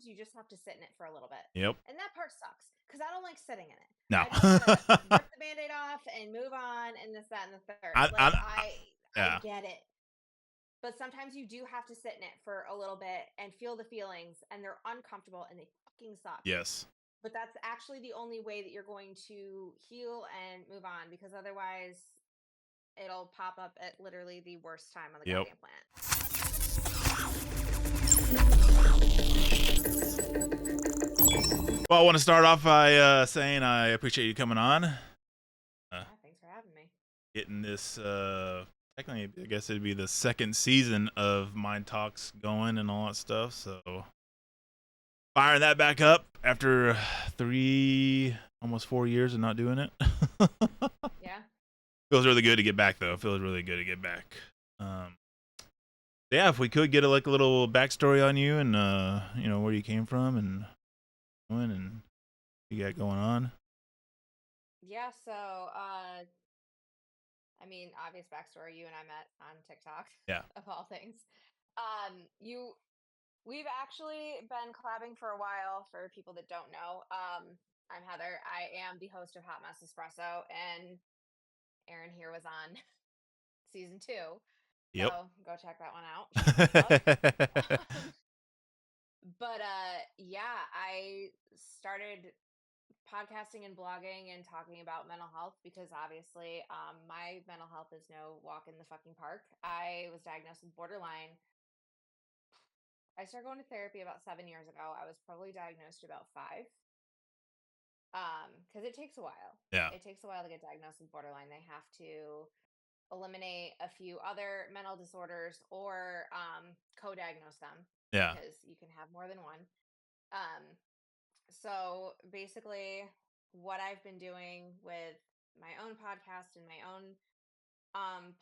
you just have to sit in it for a little bit. Yep. And that part sucks because I don't like sitting in it. No. I just want to rip the Band-Aid off and move on and this, that, and the third. I get it. But sometimes you do have to sit in it for a little bit and feel the feelings, and they're uncomfortable and they fucking suck. Yes. But that's actually the only way that you're going to heal and move on, because otherwise it'll pop up at literally the worst time on the goddamn planet. Well, I want to start off by saying I appreciate you coming on. Yeah, thanks for having me. Getting this, technically, I guess it'd be the second season of Mind Talks going and all that stuff. So firing that back up after 3, almost 4 years of not doing it. Yeah. Feels really good to get back, though. Feels really good to get back. Yeah, if we could get a little backstory on you and you know, where you came from and what you got going on. Yeah, so I mean, obvious backstory, you and I met on TikTok. Yeah. Of all things. We've actually been collabing for a while. For people that don't know, I'm Heather. I am the host of Hot Mess Espresso, and Aaron here was on season 2. Yep. So go check that one out. But yeah, I started podcasting and blogging and talking about mental health because obviously my mental health is no walk in the fucking park. I was diagnosed with borderline. I started going to therapy about 7 years ago. I was probably diagnosed about 5. Because it takes a while. Yeah. It takes a while to get diagnosed with borderline. They have to eliminate a few other mental disorders or co-diagnose them. Yeah. Because you can have more than one. So basically what I've been doing with my own podcast and my own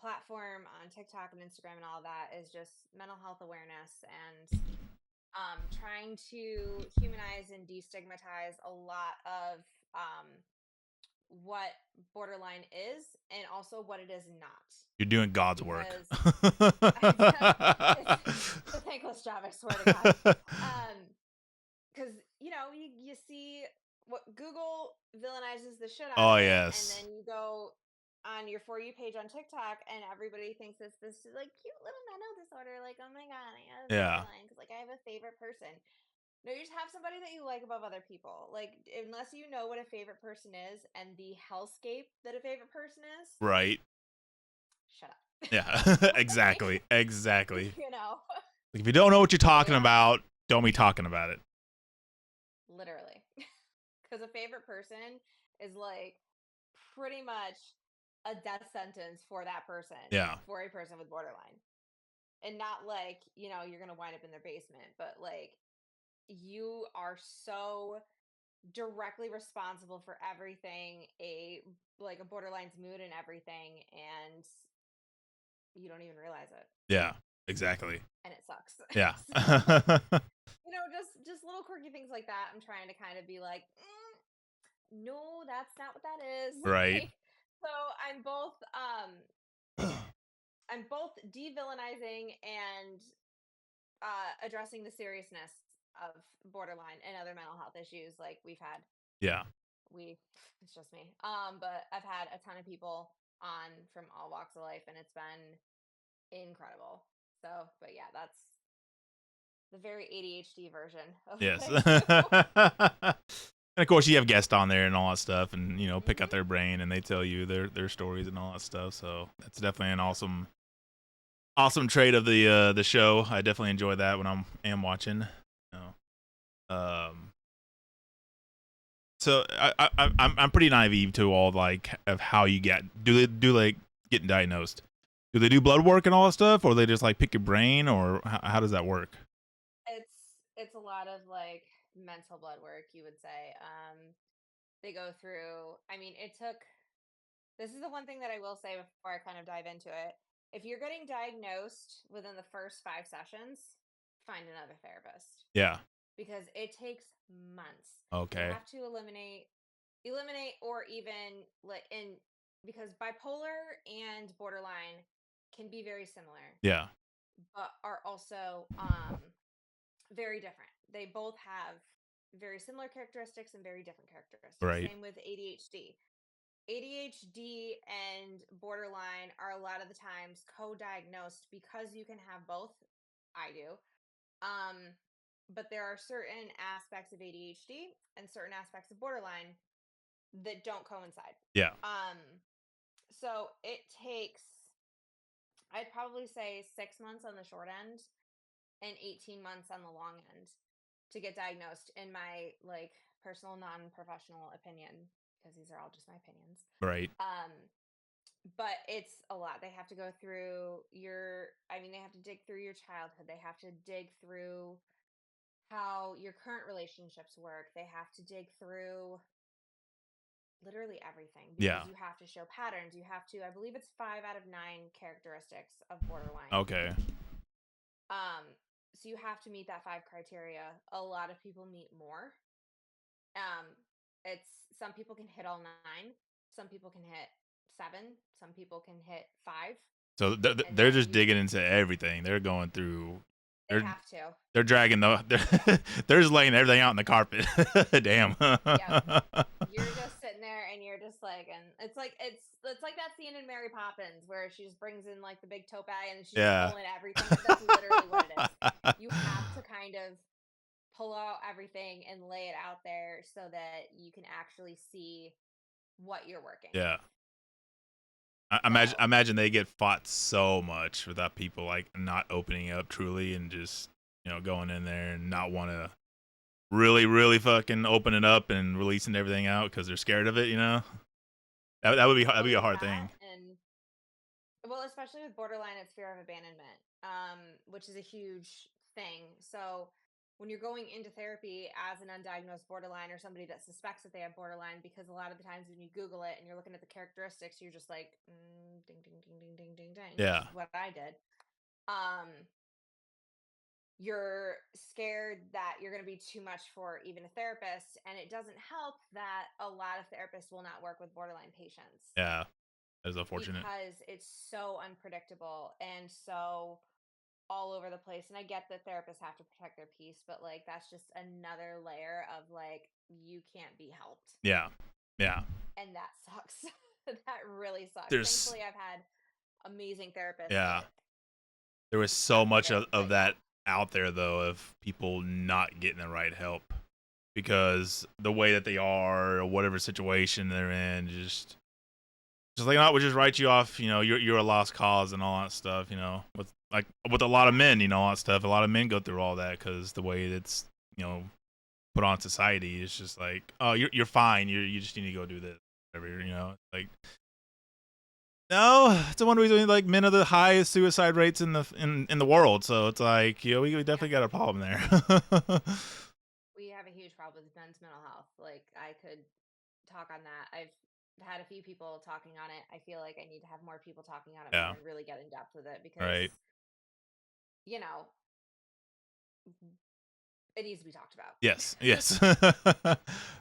platform on TikTok and Instagram and all that is just mental health awareness and trying to humanize and destigmatize a lot of what borderline is and also what it is not. You're doing God's work. It's a thankless job, I swear to God. Because you know, you see what Google villainizes the shit out of it, yes. and then you go on your For You page on TikTok, and everybody thinks it's this like cute little mental disorder. Like, oh my god, I have borderline because like I have a favorite person. No, you just have somebody that you like above other people. Like, unless you know what a favorite person is and the hellscape that a favorite person is, right? Shut up. Yeah, exactly, exactly. You know, if you don't know what you're talking about, don't be talking about it. Literally. Because a favorite person is like pretty much a death sentence for that person. Yeah. For a person with borderline. And not like, you know, you're going to wind up in their basement, but like you are so directly responsible for everything, a borderline's mood and everything, and you don't even realize it. Yeah, exactly. And it sucks. Yeah. You know, just little quirky things like that. I'm trying to kind of be like, no, that's not what that is. Right. So I'm both de-villainizing and addressing the seriousness of borderline and other mental health issues like we've had. Yeah. It's just me. But I've had a ton of people on from all walks of life, and it's been incredible. So, but yeah, that's the very ADHD version of yes. And of course, you have guests on there and all that stuff, and you know, pick out their brain, and they tell you their stories and all that stuff. So that's definitely an awesome trait of the show. I definitely enjoy that when I'm watching. You know. So I'm pretty naive to all like of how you do like getting diagnosed. Do they do blood work and all that stuff, or they just like pick your brain, or how does that work? It's a lot of like mental blood work, you would say. They go through. I mean, this is the one thing that I will say before I kind of dive into it. If you're getting diagnosed within the first 5 sessions, find another therapist. Yeah. Because it takes months. Okay. You have to eliminate or even because bipolar and borderline can be very similar. Yeah. But are also very different. they both have very similar characteristics and very different characteristics. Right. Same with ADHD. ADHD and borderline are a lot of the times co-diagnosed because you can have both. I do. Um, but there are certain aspects of ADHD and certain aspects of borderline that don't coincide. Yeah. Um, so it takes, I'd probably say 6 months on the short end and 18 months on the long end to get diagnosed, in my like personal non-professional opinion, because these are all just my opinions. Right. But it's a lot. They have to go through they have to dig through your childhood. They have to dig through how your current relationships work. They have to dig through literally everything, because Yeah. you have to show patterns. You have to, I believe it's 5 out of 9 characteristics of borderline. Okay. So you have to meet that 5 criteria. A lot of people meet more. It's some people can hit all 9, some people can hit 7, some people can hit 5. So And they're then just digging into everything. They're going through. they have to. They're dragging they're just laying everything out on the carpet. Damn. Yep. You're just sitting there and you're just like, and it's like that scene in Mary Poppins where she just brings in like the big tote bag and she's Yeah. pulling everything. That's literally what it is. You have to kind of pull out everything and lay it out there so that you can actually see what you're working Yeah. with. I imagine they get fought so much without people like not opening up truly and just going in there and not want to really fucking open it up and releasing everything out because they're scared of it. That'd be a hard thing. And well, especially with borderline, it's fear of abandonment, which is a huge thing. So when you're going into therapy as an undiagnosed borderline or somebody that suspects that they have borderline, because a lot of the times when you Google it and you're looking at the characteristics, you're just like, ding, ding, ding, ding, ding, ding, ding. Yeah. Which is what I did. You're scared that you're going to be too much for even a therapist. And it doesn't help that a lot of therapists will not work with borderline patients. Yeah. That's unfortunate. Because it's so unpredictable and so all over the place. And I get that therapists have to protect their peace, but like that's just another layer of like you can't be helped. Yeah. Yeah. And that sucks. That really sucks. There's Thankfully I've had amazing therapists. Yeah. There was so much of that out there though, of people not getting the right help because the way that they are or whatever situation they're in, just like, we'll just write you off, you're a lost cause and all that stuff, with a lot of men, all that stuff. A lot of men go through all that because the way it's, put on society is just like, oh, you're fine. You just need to go do this, whatever, like. No, it's one reason like men are the highest suicide rates in the world. So it's like, we definitely got a problem there. We have a huge problem with men's mental health. Like I could talk on that. I've had a few people talking on it. I feel like I need to have more people talking on it more and really get in depth with it because, right. It needs to be talked about. Yes.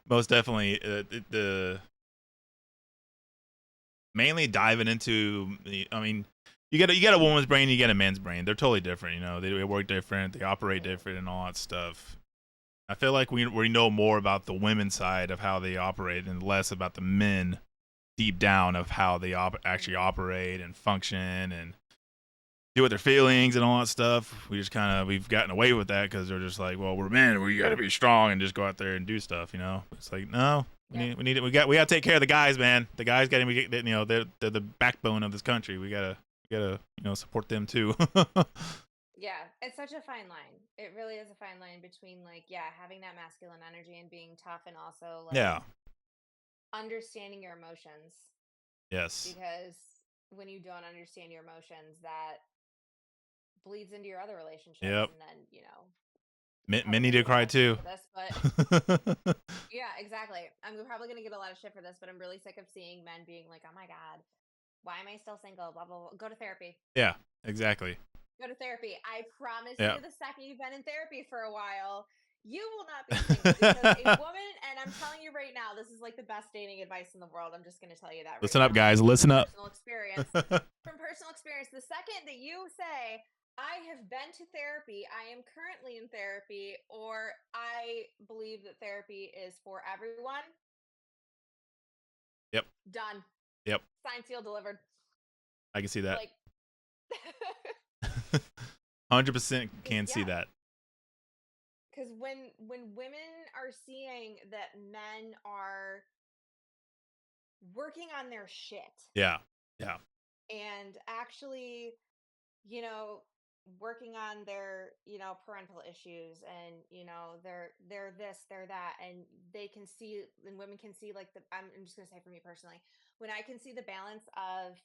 Most definitely. Mainly diving into you get a woman's brain, you get a man's brain. They're totally different, they work different, they operate different and all that stuff. I feel like we know more about the women's side of how they operate and less about the men deep down of how they actually operate and function and deal with their feelings and all that stuff. We've gotten away with that because they're just like, well, we're men, we got to be strong and just go out there and do stuff, It's like, no. We need it. We got to take care of the guys, man. The guys got to be, they're the backbone of this country. We gotta support them too. Yeah, it's such a fine line. It really is a fine line between having that masculine energy and being tough, and also understanding your emotions. Yes. Because when you don't understand your emotions, that bleeds into your other relationships, yep. And then men need to cry too. Yeah, exactly. I'm probably going to get a lot of shit for this, but I'm really sick of seeing men being like, oh my God, why am I still single? Blah, blah, blah. Go to therapy. Yeah, exactly. Go to therapy. I promise you, the second you've been in therapy for a while, you will not be single. Because a woman, and I'm telling you right now, this is like the best dating advice in the world. I'm just going to tell you that. Listen up, guys. Listen up. From personal experience, the second that you say, I have been to therapy. I am currently in therapy, or I believe that therapy is for everyone. Yep. Done. Yep. Signed, sealed, delivered. I can see that. Like, 100% because can see yeah, that. because when women are seeing that men are working on their shit Yeah. Yeah. and actually, you know, working on their, parental issues, and they're this, they're that, and they can see, and women can see, like, I'm just going to say, for me personally, when I can see the balance of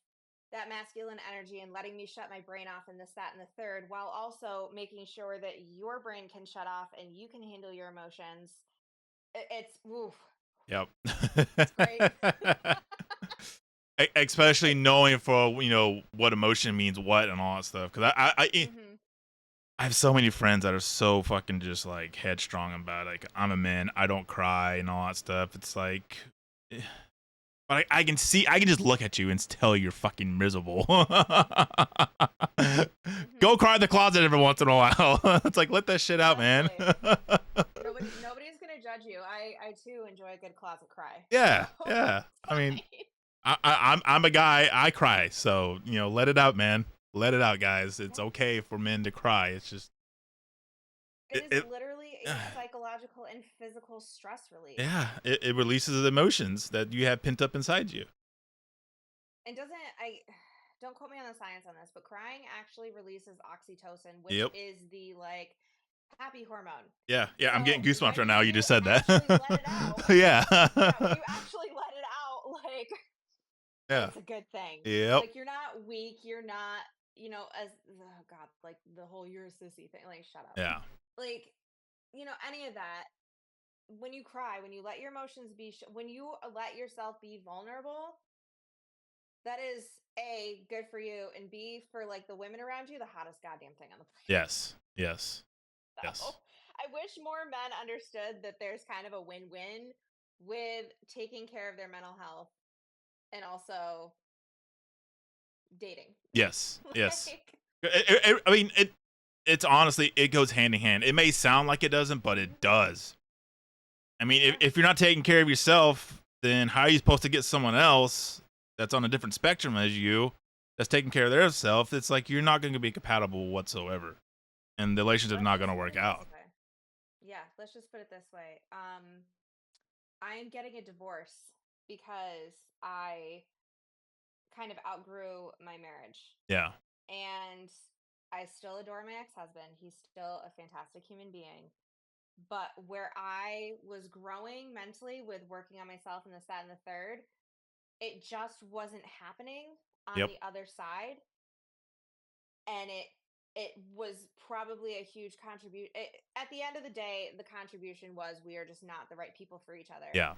that masculine energy and letting me shut my brain off and this, that, and the third, while also making sure that your brain can shut off and you can handle your emotions, it's oof, Yep. it's great. Especially Like, knowing for what emotion means what and all that stuff. Because hmm I have so many friends that are so fucking just like headstrong about it. Like, I'm a man, I don't cry and all that stuff. It's like, but I can see, I can just look at you and tell you're fucking miserable. hmm Go cry in the closet every once in a while. It's like, let that shit out, man. honestly, nobody's gonna judge you. I too enjoy a good closet cry, so Yeah, yeah. it's I mean, fine. I'm a guy. I cry, so let it out, man. Let it out, guys. It's Yeah. okay for men to cry. It's just It it, is it literally a psychological and physical stress release. yeah, it releases emotions that you have pent up inside you. And doesn't I don't quote me on the science on this, but crying actually releases oxytocin, which Yep. is the, like, happy hormone. Yeah, yeah. I'm getting So goosebumps when right now. You you just said actually let it that. out, Yeah. yeah, when you actually let it out, like, Yeah. it's a good thing. Yep. Like, you're not weak, you're not, as oh god, like the whole "you're a sissy" thing. Like, shut up. Yeah. Like, any of that. When you cry, when you let your emotions be, when you let yourself be vulnerable, that is A, good for you, and B, for, like, the women around you, the hottest goddamn thing on the planet. Yes. Yes. So Yes. I wish more men understood that there's kind of a win-win with taking care of their mental health and also dating. Yes. Yes. Like, I mean, it's honestly, it goes hand in hand. It may sound like it doesn't, but mhm, it does. I mean, yeah, if you're not taking care of yourself, then how are you supposed to get someone else that's on a different spectrum as you, that's taking care of their self? It's like you're not going to be compatible whatsoever, and the relationship's let's not going just to put work it this out. way. Yeah, let's just put it this way. I am getting a divorce because I kind of outgrew my marriage. Yeah. And I still adore my ex-husband. He's still a fantastic human being. But where I was growing mentally with working on myself and this, that, and the third, it just wasn't happening on Yep. the other side. And it was probably a huge contribution. At the end of the day, the contribution was we are just not the right people for each other. Yeah.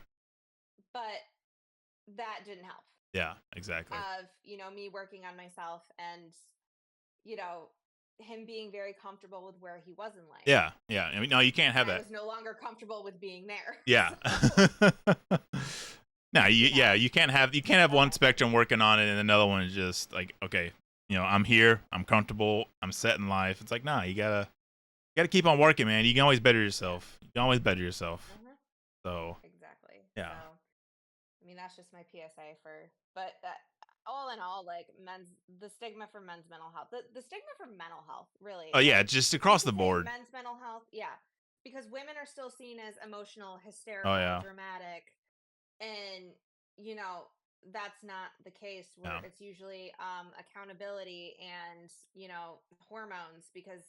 But that didn't help. Yeah. Exactly. Of, me working on myself and, you know, him being very comfortable with where he was in life. Yeah. Yeah. I mean, no, you can't And have I that. was no longer comfortable with being there. Yeah. So, No, you yeah, know, you can't have that one happened. spectrum working on it and another one is just like, okay, I'm here, I'm comfortable, I'm set in life. It's like, nah, you gotta keep on working, man. You can always better Yeah. yourself. You can always better yourself. Uh-huh. So Exactly. yeah. So, I mean, that's just my PSA for, but that, all in all, like, the stigma for men's mental health, the stigma for mental health, really, Oh yeah, like, just we across can the say board. men's mental health, yeah, because women are still seen as emotional, Oh hysterical, yeah. dramatic, and, you know, that's not the case, where Yeah. it's usually accountability and, hormones, because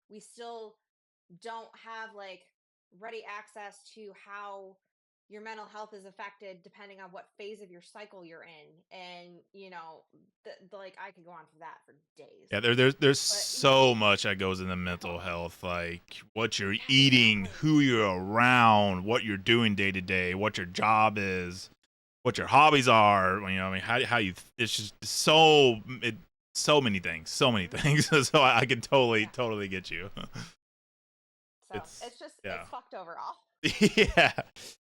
we still don't have, like, ready access to how your mental health is affected depending on what phase of your cycle you're in. And, like, I could go on for that for days. Yeah, there's But so much that goes into mental health, like what you're yeah, eating, exactly. who you're around, what you're doing day to day, what your job is, what your hobbies are. I mean, how you. It's just so many things, so many hmm things. So I can totally Yeah. totally get you. So It's it's just, yeah. it's fucked overall. Yeah.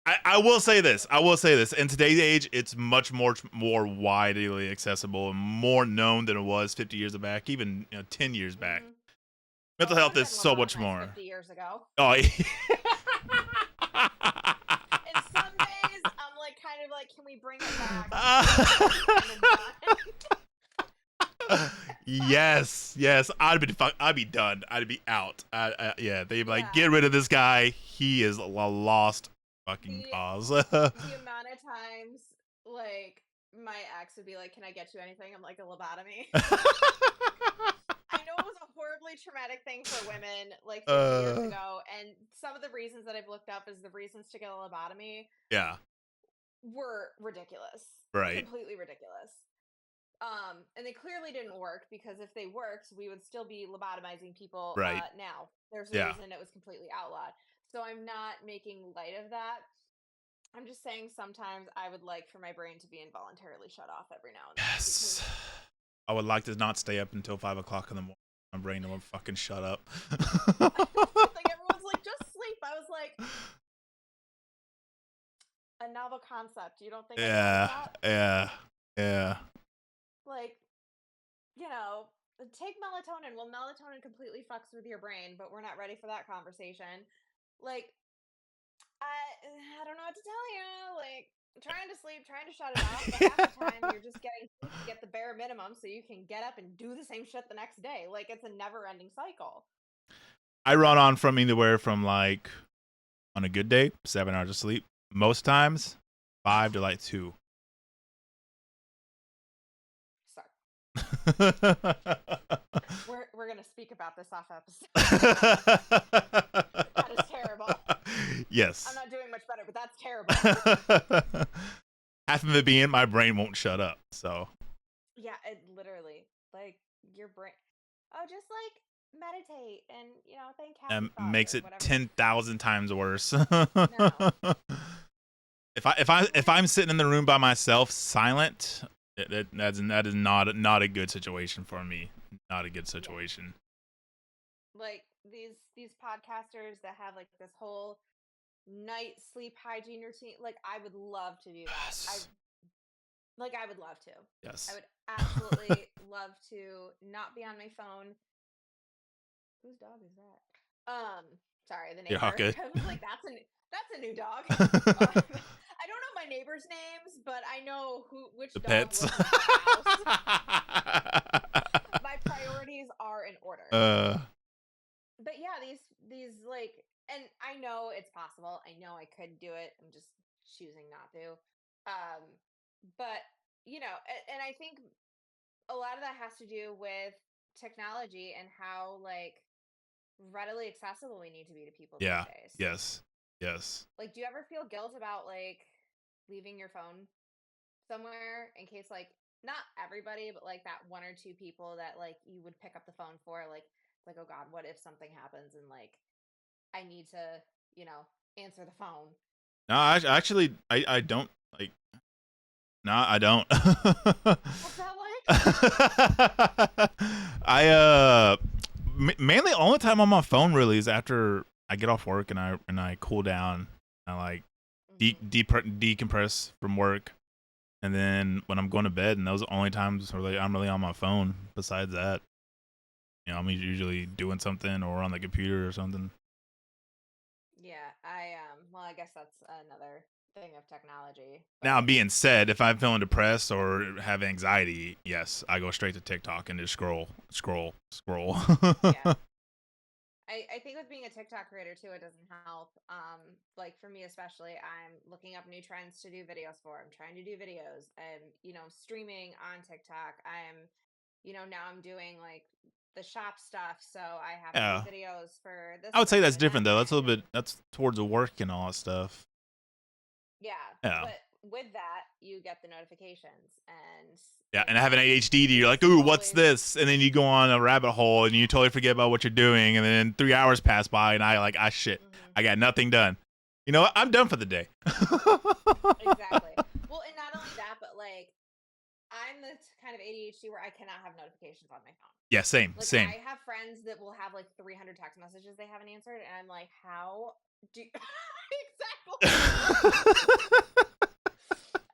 I will say this. I will say this. In today's age, it's much more widely accessible and more known than it was 50 years back, even 10 years back. Hmm. Oh, Mental I health would have is been so much lobotomized more. 50 years ago. Oh, And some days I'm like, kind of like, can we bring it back? I'm kind of done. yes, yes. I'd be done. I'd be out. Yeah, they'd be like, Yeah. get rid of this guy. He is a lost fucking The cause. the amount of times like my ex would be like, "Can I get you anything?" I'm like, "A lobotomy." I know it was a horribly traumatic thing for women like 50 years uh, ago, and some of the reasons that I've looked up as the reasons to get a lobotomy yeah, were ridiculous. right, Completely ridiculous. And they clearly didn't work because if they worked, we would still be lobotomizing people right. now. There's a Yeah. reason it was completely outlawed. So I'm not making light of that. I'm just saying sometimes I would like for my brain to be involuntarily shut off every now and then because Yes. I would like to not stay up until 5 o'clock in the morning. My brain will fucking shut up. like everyone's like, just sleep. I was like, a novel concept. You don't think I'd thought of yeah, that? yeah, yeah. Like, take melatonin. Well, melatonin completely fucks with your brain, but we're not ready for that conversation. Like, I don't know what to tell you. Like, trying to sleep, trying to shut it off, but half the time you're just getting sleep to get the bare minimum so you can get up and do the same shit the next day. Like, it's a never ending cycle. I run on from anywhere from like on a good day, 7 hours of sleep. Most times, 5 to like 2. Sorry. We're gonna speak about this off episode. That is terrible. Yes. I'm not doing much better, but that's terrible. Half of it being my brain won't shut up. So Yeah, it literally like your brain. Oh, just like meditate and think happy that thoughts makes or it whatever. 10,000 times worse. No. If I'm sitting in the room by myself, silent, that is not a good situation for me. Not a good Yeah. situation. Like these podcasters that have like this whole night sleep hygiene routine. Like I would love to do that. Yes. I would love to. Yes. I would absolutely love to not be on my phone. Whose dog is that? Sorry, the You're neighbor. okay. I was like, that's a new dog. I don't know my neighbors' names, but I know which The dog pets. lives in my house. My priorities are in order. But yeah, these like, and I know it's possible. I know I could do it. I'm just choosing not to. But and I think a lot of that has to do with technology and how like readily accessible we need to be to people these Yeah. days. Yes. Yes. Like, do you ever feel guilt about like leaving your phone somewhere in case like not everybody, but like that one or two people that like you would pick up the phone for, like oh god, what if something happens and like I need to, answer the phone. No, I don't like. No, I don't. What's that like? Mainly only time on my phone really is after I get off work and I cool down. I like decompress from work, and then when I'm going to bed, and those are the only times where like, I'm really on my phone. Besides that, I'm usually doing something or on the computer or something. Yeah, well, I guess that's another thing of technology. Now, But being said, if I'm feeling depressed or have anxiety, yes, I go straight to TikTok and just scroll. yeah. I think with being a TikTok creator too, it doesn't help. Like for me especially, I'm looking up new trends to do videos for. I'm trying to do videos and streaming on TikTok. Now I'm doing like the shop stuff, so I have to Yeah, do videos for this I would say brand that's and that different though. That's a brand little and bit. That's towards the work and all that stuff. yeah. Yeah. But with that, you get the notifications and Yeah, and having ADHD, you're like, it's ooh, what's always this? And then you go on a rabbit hole and you totally forget about what you're doing. And then 3 hours pass by, and I like, ah, shit, mhm. I got nothing done. You know what? I'm done for the day. Exactly. Well, and not only that, but like I'm the kind of ADHD where I cannot have notifications on my phone. Yeah, same, Like same. I have friends that will have like 300 text messages they haven't answered, and I'm like, how do you... exactly?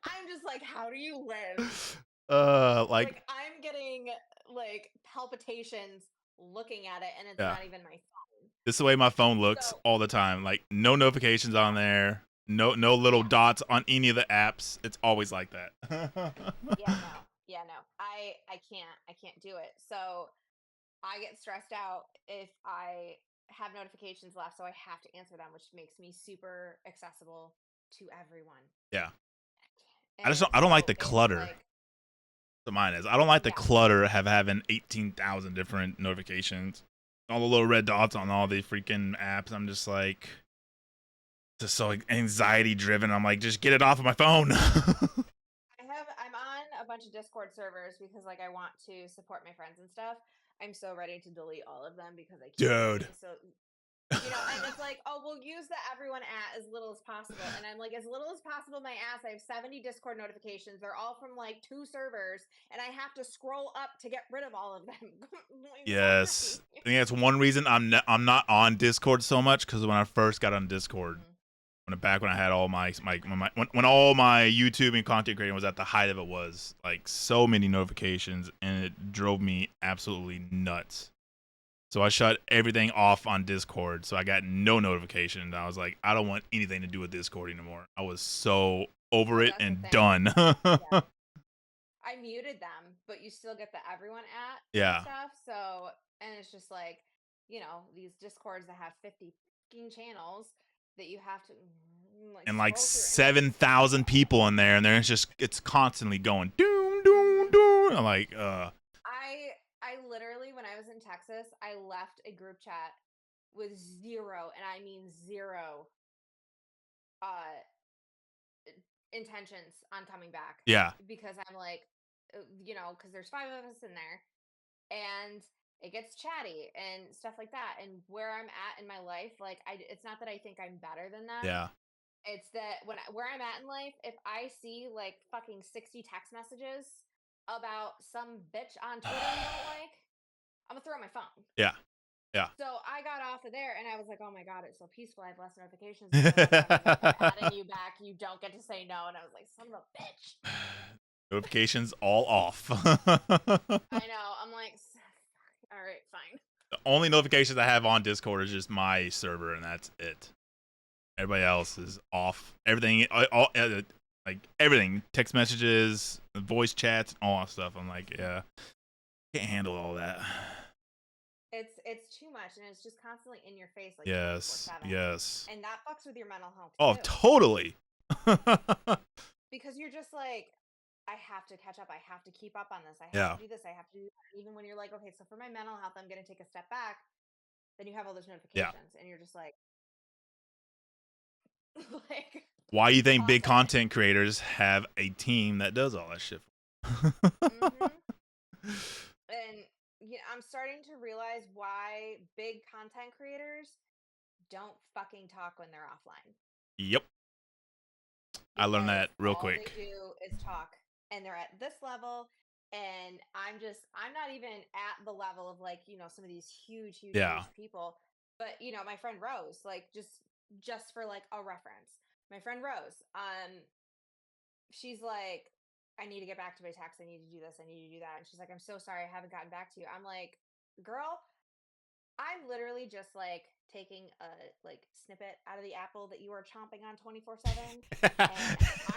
I'm just like, how do you live? Like, Like, I'm getting like palpitations looking at it, and it's yeah. not even my phone. This is the way my phone looks So, all the time. Like, no notifications on yeah, there. No little yeah, dots on any of the apps. It's always like that. yeah, no, yeah, no. I can't do it. So I get stressed out if I have notifications left, so I have to answer them, which makes me super accessible to everyone. Yeah. And I don't like so the it's clutter. like, So mine is. I don't like the yeah, clutter of having 18,000 different notifications. All the little red dots on all the freaking apps. I'm just like, just so anxiety driven. I'm like, just get it off of my phone. I'm on a bunch of Discord servers because like I want to support my friends and stuff. I'm so ready to delete all of them because I keep Dude. getting so, and it's like, oh, we'll use the everyone at as little as possible. And I'm like, as little as possible, my ass. I have 70 Discord notifications. They're all from like 2 servers, and I have to scroll up to get rid of all of them. Like, Yes. sorry. I think that's one reason I'm not on Discord so much, because when I first got on Discord, Mhm. when I had all when all my YouTube and content creating was at the height of it, was like so many notifications, and it drove me absolutely nuts. So I shut everything off on Discord, so I got no notifications. I was like, I don't want anything to do with Discord anymore. I was so over Oh, it that's the and thing. done. Yeah. I muted them, but you still get the everyone at and Yeah. stuff. So, and it's just like, these discords that have 50 fucking channels that you have to like And like scroll through, and it's just, 7,000 people in there, and it's constantly going doom doom doom. I'm like, I literally, when I was in Texas, I left a group chat with zero, and I mean zero, uh, intentions on coming back yeah, because I'm like, because there's 5 of us in there, and it gets chatty and stuff like that. And where I'm at in my life, like it's not that I think I'm better than them. yeah. It's that where I'm at in life, if I see like fucking 60 text messages about some bitch on Twitter I don't like, I'm gonna throw my phone. Yeah, yeah. So I got off of there and I was like, oh my God, it's so peaceful. I have less notifications. And they're like, Emily, we kept adding you back. You don't get to say no. And I was like, son of a bitch. Notifications all off. I know. I'm like, all right, fine. The only notifications I have on Discord is just my server, and that's it. Everybody else is off. Everything, like everything, text messages, voice chats, all that stuff. I'm like, yeah, can't handle all that. It's too much, and it's just constantly in your face, like Yes, 24/7, yes. and that fucks with your mental health Oh, too, totally. because you're just like, I have to catch up, I have to keep up on this, I have to Yeah, do this, I have to do that. Even when you're like, okay, so for my mental health, I'm gonna take a step back, then you have all those yeah. notifications, and you're just like, like, Why you think big awesome. content creators have a team that does all that shit? Mm-hmm. And I'm starting to realize why big content creators don't fucking talk when they're offline, Yep, I learned because that real all they quick. do is talk, and they're at this level, and I'm not even at the level of like, some of these Yeah, huge people. But my friend Rose, like, just for like a reference, my friend Rose, she's like, I need to get back to my text, I need to do this, I need to do that. And she's like, I'm so sorry I haven't gotten back to you. I'm like, girl, I'm literally just like taking a like snippet out of the apple that you are chomping on 24/7, and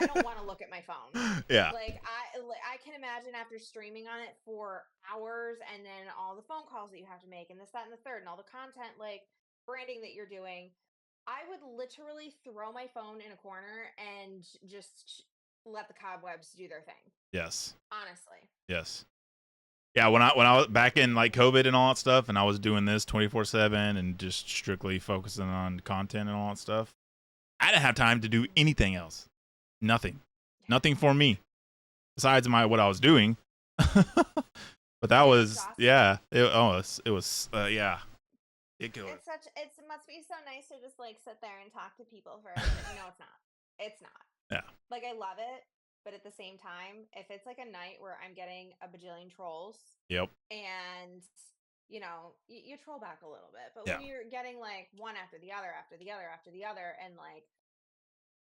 I don't want to look at my phone. yeah, I can imagine after streaming on it for hours, and then all the phone calls that you have to make, and this, that, and the third, and all the content like branding that you're doing. I would literally throw my phone in a corner and just let the cobwebs do their thing. yes, Honestly. yes. Yeah, when I was back in like COVID and all that stuff, and I was doing this 24/7 and just strictly focusing on content and all that stuff, I didn't have time to do anything else. Nothing, nothing for me besides what I was doing. But that It's was, exhausting. yeah. It was yeah. Ridiculous. It must be so nice to just like sit there and talk to people for a minute. No, it's not. It's not. Yeah. Like, I love it, but at the same time, if it's like a night where I'm getting a bajillion trolls, Yep. and you troll back a little bit, but Yeah. when you're getting like one after the other after the other after the other, and like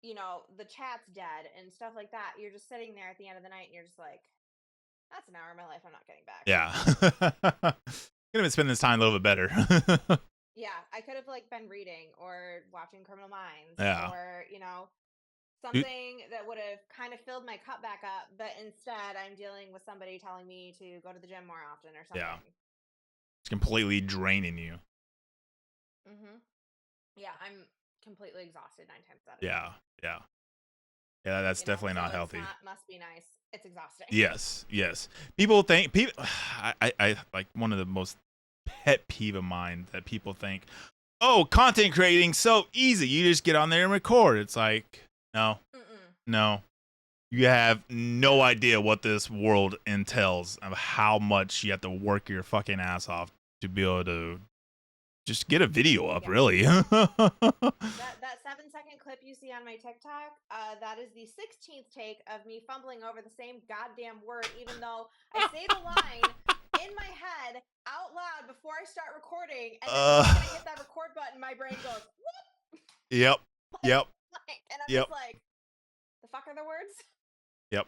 you know, the chat's dead and stuff like that. You're just sitting there at the end of the night and you're just like, that's an hour of my life I'm not getting back. Yeah. Could have been spending this time a little bit better. Yeah, I could have like been reading or watching Criminal Minds Yeah. or, you know, Dude, something that would have kind of filled my cup back up, but instead I'm dealing with somebody telling me to go to the gym more often or yeah. something. It's completely draining you. Yeah, I'm completely exhausted 9 times out of 10. Yeah. Yeah. Yeah, that's You know, definitely so not it's healthy. not must be nice. It's exhausting. Yes, yes. People think people. I like one of the most pet peeve of mine that people think, oh, content creating so easy. You just get on there and record. It's like, no, no. You have no idea what this world entails of how much you have to work your fucking ass off to be able to just get a video up, really. That 7-second clip you see on my TikTok, that is the 16th take of me fumbling over the same goddamn word, even though I say the line in my head out loud before I start recording, and then when I hit that record button, my brain goes, whoop! Yep. Yep. And I'm just like, the fuck are the words? Yep.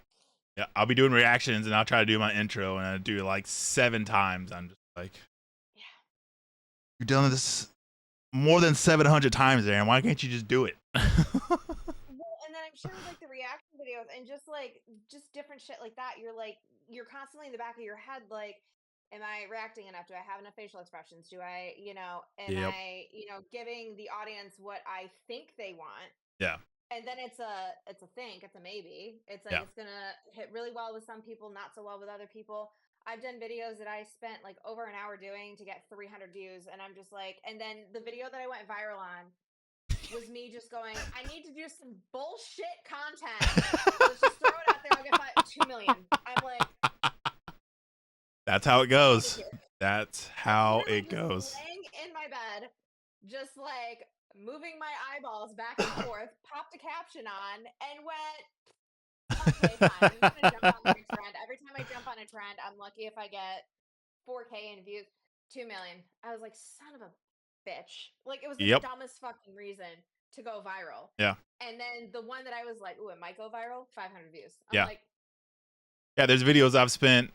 Yeah, I'll be doing reactions and I'll try to do my intro and I do it like 7 times. I'm just like, yeah, you've done this more than 700 times, Aaron. Why can't you just do it? Well, and then I'm sure like the reaction videos and just different shit like that. You're constantly in the back of your head, like, am I reacting enough? Do I have enough facial expressions? Do I, you know, am I, you know, giving the audience what I think they want? Yeah. And then it's a think, it's a maybe. It's like it's gonna hit really well with some people, not so well with other people. I've done videos that I spent like over an hour doing to get 300 views, and I'm just like, and then the video that I went viral on was me just going, I need to do some bullshit content. Let's just throw it out there. I'll get 2 million. I'm like, that's how it goes. That's how it goes. Laying in my bed, just like moving my eyeballs back and forth, popped a caption on, and went, okay, fine. I'm gonna jump on the trend. Every time I jump on a trend, I'm lucky if I get 4K in views. 2 million. I was like, son of a bitch. Like, it was the dumbest fucking reason to go viral. Yeah. And then the one that I was like, ooh, it might go viral, 500 views. I'm like, yeah, there's videos I've spent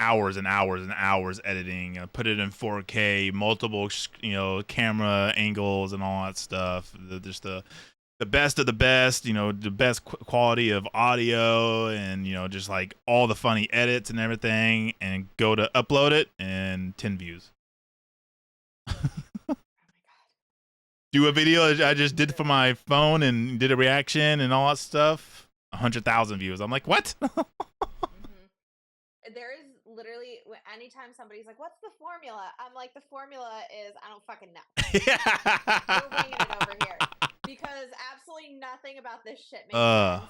hours and hours and hours editing, put it in 4K, multiple, you know, camera angles and all that stuff. Just the best of the best, you know, the best quality of audio and, you know, just like all the funny edits and everything, and go to upload it and 10 views. Oh my God. Do a video I just did for my phone and did a reaction and all that stuff. 100,000 views. I'm like, what? There is literally, anytime somebody's like, what's the formula? I'm like, the formula is, I don't fucking know. We're winging it over here. Because absolutely nothing about this shit makes sense.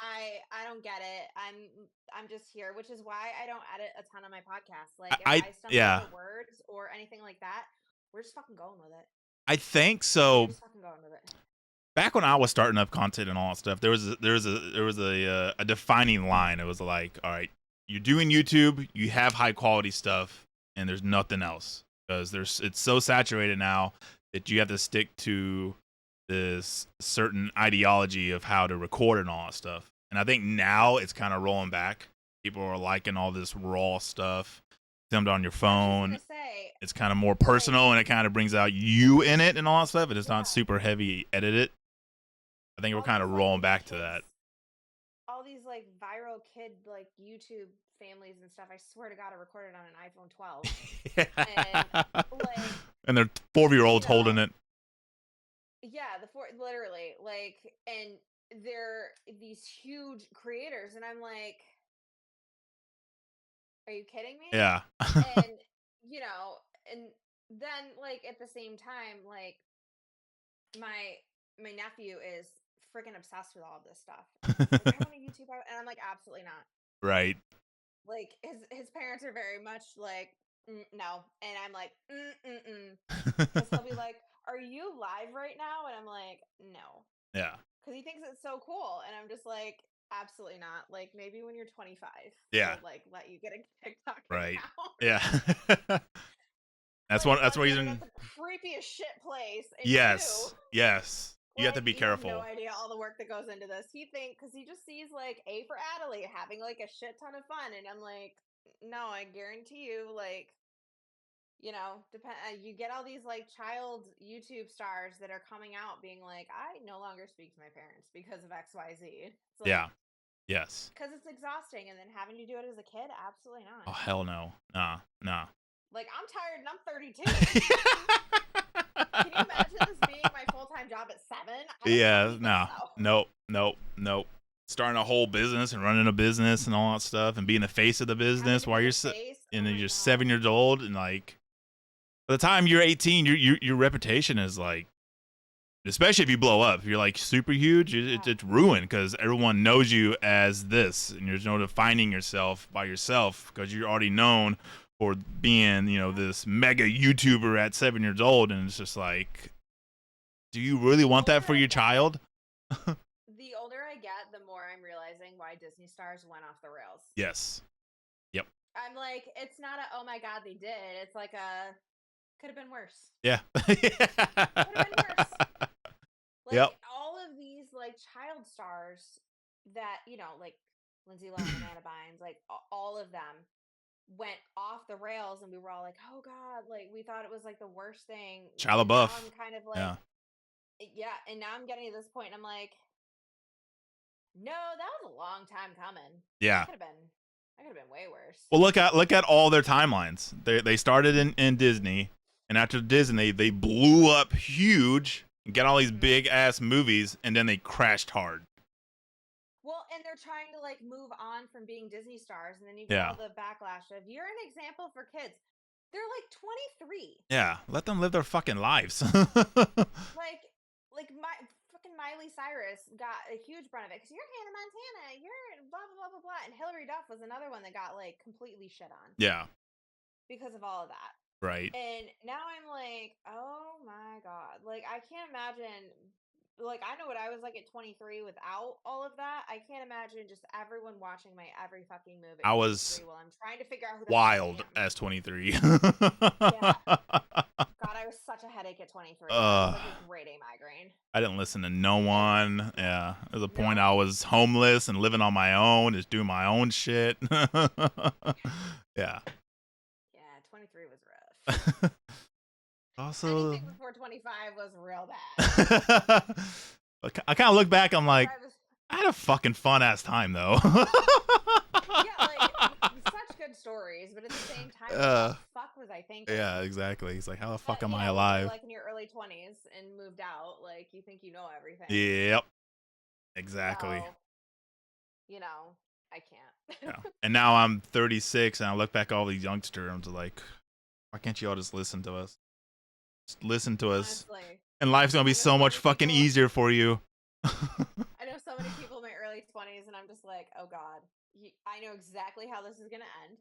I don't get it. I'm just here, which is why I don't edit a ton of my podcasts. Like, if I stumble over words or anything like that, we're just fucking going with it. I think so. We're just fucking going with it. Back when I was starting up content and all that stuff, there was a defining line. It was like, all right, you're doing YouTube, you have high quality stuff, and there's nothing else, because it's so saturated now that you have to stick to this certain ideology of how to record and all that stuff. And I think now it's kind of rolling back. People are liking all this raw stuff filmed on your phone. It's kind of more personal, and it kind of brings out you in it and all that stuff. And it's not super heavy edited. I think we're kind of rolling back to that. All these like viral kid like YouTube families and stuff, I swear to God, I recorded on an iPhone 12. And they're 4-year-olds holding it. Yeah, literally, like, and they're these huge creators, and I'm like, are you kidding me? Yeah. And you know, and then like at the same time, like my nephew is freaking obsessed with all of this stuff. Like, I want a YouTube, and I'm like, absolutely not. Right. Like his parents are very much like, no, and I'm like, because he'll be like, are you live right now? And I'm like, no. Yeah. Because he thinks it's so cool, and I'm just like, absolutely not. Like, maybe when you're 25, yeah, we'll, like, let you get a TikTok right account. Yeah. That's like, one reason. That's the creepiest shit place. And yes. You have to Like, be you have no careful. idea all the work that goes into this. Because he just sees like A for Adelie having like a shit ton of fun, and I'm like, no, I guarantee you, like, depend. You get all these like child YouTube stars that are coming out being like, I no longer speak to my parents because of X, Y, Z. It's Yeah. like, Yes. because it's exhausting, and then having to do it as a kid, absolutely Oh not. hell no. Nah. Nah. Like, I'm tired and I'm 32. Can you imagine this being my full-time job at 7? I don't Yeah. fucking think Nah. so. Nope. Nope. Nope. Starting a whole business and running a business and all that stuff and being the face of the Having business to while be you're the face. Oh and then my you're god. 7 years old and like by the time you're 18, your reputation is like, especially if you blow up, if you're like super huge, Yeah. it's ruined because everyone knows you as this, and there's no defining yourself by yourself because you're already known for being, Yeah. this mega YouTuber at 7 years old, and it's just like, do you really The want that older for I your get, child? the older I get, the more I'm realizing why Disney stars went off the rails. Yes. Yep. I'm like, it's not a oh my god they did. It's like a could have been worse. Yeah. Could have been worse. Yep. Like all of these like child stars that, like Lindsay Lohan, Amanda Bynes, like all of them went off the rails, and we were all like, "Oh god," like we thought it was like the worst thing. Shia And now I'm LaBeouf. kind of like, Yeah. yeah, and now I'm getting to this point and I'm like, "No, that was a long time coming. Yeah. That could have been way worse." Well, look at all their timelines. They started in Disney, and after Disney, they blew up huge and got all these Mhm. big ass movies, and then they crashed hard. Well, and they're trying to like move on from being Disney stars, and then you get Yeah, all the backlash of you're an example for kids. They're like 23. yeah. Let them live their fucking lives. Like my fucking Miley Cyrus got a huge brunt of it because you're Hannah Montana, you're blah blah blah blah blah, and Hillary Duff was another one that got like completely shit on Yeah, because of all of that. right. And now I'm like, oh my god, like I can't imagine. Like I know what I was like at 23 without all of that. I can't imagine just everyone watching my every fucking move at I was 23 while I'm trying to figure out who the fuck I wild am. as 23. Yeah. God, I was such a headache at 23. I was uh, like a grade A migraine. I didn't listen to no It was one. Yeah, there's a point no. I was homeless and living on my own, just doing my own shit. Yeah. Yeah, 23 was rough. Also, Anything before 25 was real bad. I kind of look back. I'm like, 25 was I had a fucking fun ass time though. yeah, like such good stories, but at the same time, what uh, the fuck was I thinking? yeah, exactly. He's like, how the fuck But am I when you're alive? like in your early 20s and moved out, like you think you know everything. Yep, exactly. So, I can't. Yeah. And now I'm 36, and I look back at all these youngsters. I'm just like, why can't you all just listen to us? Just listen to us, Honestly, and life's gonna be I know so so much many fucking people. easier for you. I know so many people in my early 20s, and I'm just like, oh God, I know exactly how this is going to end.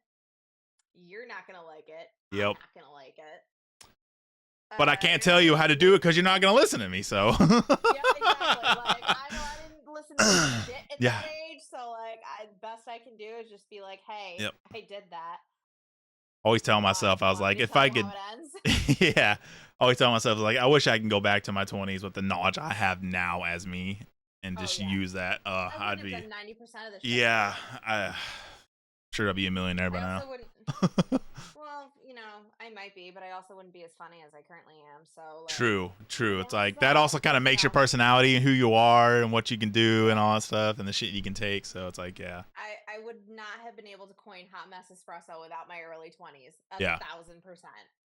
You're not going to like it. I'm Yep. not going to like it. But I can't You're not tell going you to how to see do it me. because you're not gonna listen to me. So. Yep, exactly. Like, I know I didn't listen to shit at Yeah. that age, so, like, best I can do is just be like, hey, Yep. I did that. Always tell Why? myself, I You was want me like, to if tell I you how could, it ends? yeah. Always tell myself, like, I wish I can go back to my 20s with the knowledge I have now as me and Oh, just yeah. use that. I I'd wouldn't be, have done 90% of the shit yeah, I did. sure I'd be a millionaire by I now. also wouldn't. Well, I might be, but I also wouldn't be as funny as I currently am. So, like, True. It's balance like that that. also kind of makes your personality and who you are and what you can do and all that stuff and the shit you can take. So it's like, yeah. I would not have been able to coin hot mess espresso without my early 20s. Yeah. 1,000%.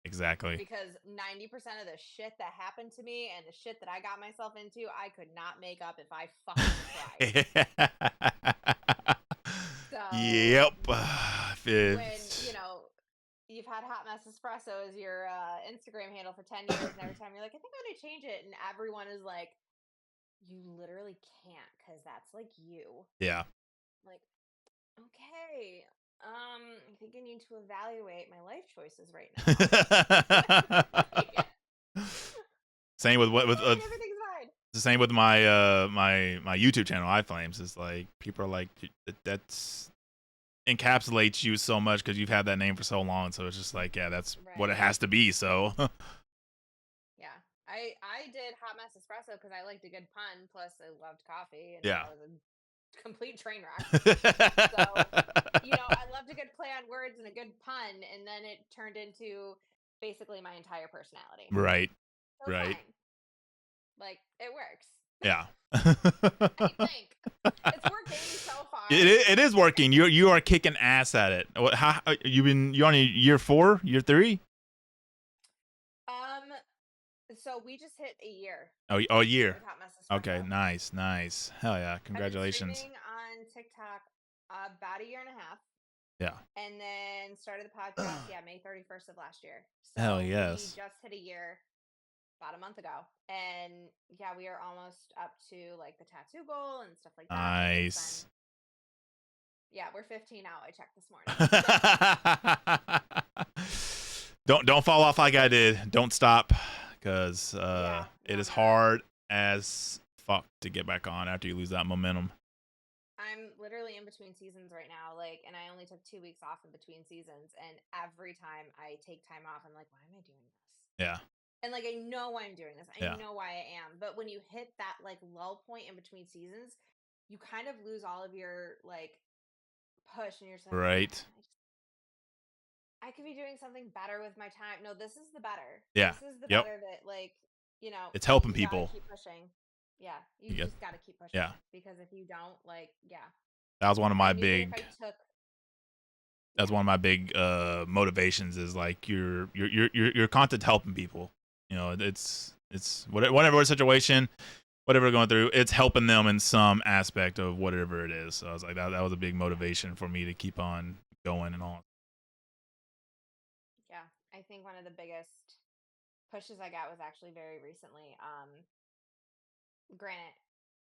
Exactly. Because 90% of the shit that happened to me and the shit that I got myself into, I could not make up if I fucking tried. So, Yep. when, you've had Hot Mess Espresso as your Instagram handle for 10 years, and every time you're like, I think I'm going to change it, and everyone is like, you literally can't because that's like you. Yeah. Like, okay. I think I need to evaluate my life choices right now. Same with Everything's fine. the same with my my YouTube channel, iFlames. It's like people are like, that's encapsulates you so much because you've had that name for so long. So it's just like, yeah, that's what it Right. has to be. So Yeah. I did hot mess espresso because I liked a good pun. Plus, I loved coffee, and Yeah. I was a complete train wreck. So, I loved a good play on words and a good pun, and then it turned into basically my entire personality. Right. So it's Right. fine. Like, it works. Yeah. I think it's working so far. It is working. You are kicking ass at it. How you on year 4, year 3? Um, so we just hit a year Oh, a year. with hot mess Okay, espresso. nice. Hell yeah, I've been congratulations. streaming on TikTok about a year and a half. Yeah. And then started the podcast, May 31st of last year. Hell So we yes. just hit a year about a month ago. And yeah, we are almost up to like the tattoo goal and stuff like that. Nice. Yeah, we're 15 out. I checked this morning. Don't fall off like I did. Don't stop, because it is hard as fuck to get back on after you lose that momentum. I'm literally in between seasons right now, and I only took 2 weeks off in between seasons, and every time I take time off, I'm like, why am I doing this? Yeah. And like, I know why I'm doing this. I Yeah. know why I am. But when you hit that like lull point in between seasons, you kind of lose all of your like push, and you're just like, Right. I could be doing something better with my time. No, this is the better. Yeah. This is the Yep. better that it's helping you people. gotta keep pushing. Yeah, you just gotta keep pushing. Yeah. Because if you don't, that was one of my that's one of my big motivations, is like your content helping people. It's whatever situation, whatever they're going through, it's helping them in some aspect of whatever it is. So I was like, that was a big motivation for me to keep on going and all. Yeah, I think one of the biggest pushes I got was actually very recently. Granted,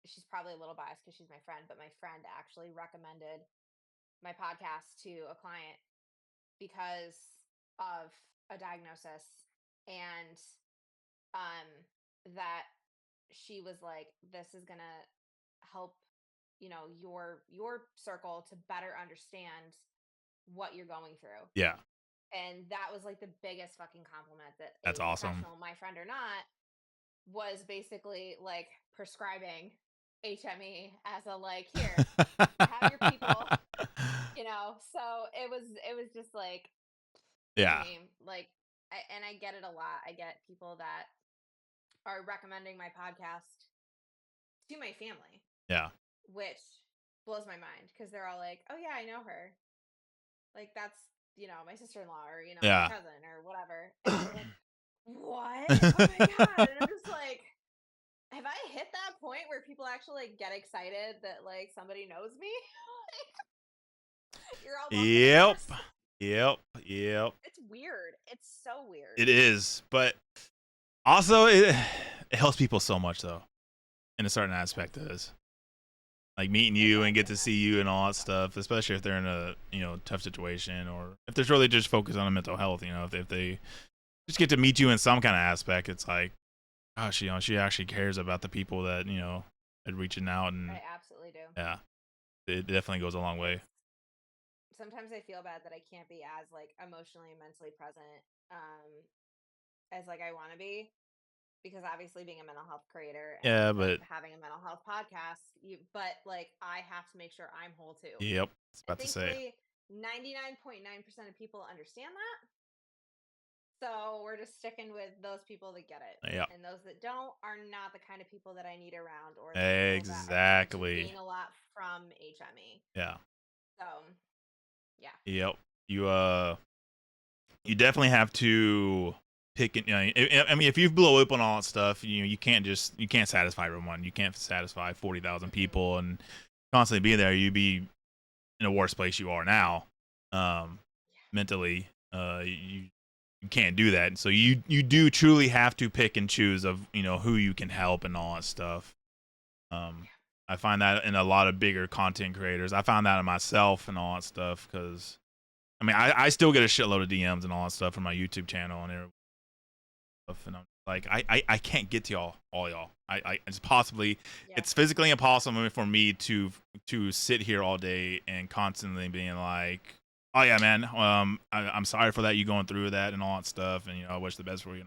she's probably a little biased because she's my friend, but my friend actually recommended my podcast to a client because of a diagnosis, and that she was like, this is gonna help your circle to better understand what you're going through. Yeah. And that was like the biggest fucking compliment that That's a awesome. professional, my friend or not, was basically like prescribing HME as a like, here, have your people, So it was just like, yeah. I mean, like, I get it a lot. I get people that are recommending my podcast to my family. Yeah. Which blows my mind because they're all like, oh yeah, I know her. Like, that's my sister-in-law, or my cousin or whatever. And I'm like, what? Oh my god. And I'm just like, have I hit that point where people actually like get excited that like somebody knows me? You're all welcome. Yep. It's weird. It's so weird. It is, but also it helps people so much though, in a certain aspect of this. Like meeting you and get to see you and all that stuff, especially if they're in a tough situation, or if there's really just focus on mental health. If they just get to meet you in some kind of aspect, it's like, gosh, she actually cares about the people that are reaching out, and I absolutely do. Yeah, it definitely goes a long way. Sometimes I feel bad that I can't be as like emotionally and mentally present as like I want to be, because obviously being a mental health creator and but having a mental health podcast, but like I have to make sure I'm whole too. Yep, I was about to say 99.9% of people understand that. So we're just sticking with those people that get it. Yep. And those that don't are not the kind of people that I need around, or exactly gain a lot from HME. Yeah. So yeah. Yep. You definitely have to pick it. I mean, if you blow up on all that stuff, you can't satisfy everyone. You can't satisfy 40,000 people and constantly be there. You'd be in a worse place you are now, mentally. You can't do that. So you do truly have to pick and choose of who you can help and all that stuff. I find that in a lot of bigger content creators. I found that in myself and all that stuff, because I mean, I still get a shitload of DMs and all that stuff from my YouTube channel and everything. And I'm like, I can't get to all y'all. It's physically impossible for me to sit here all day and constantly being like, oh yeah, man, I'm sorry for that, you going through that and all that stuff, and I wish the best for you.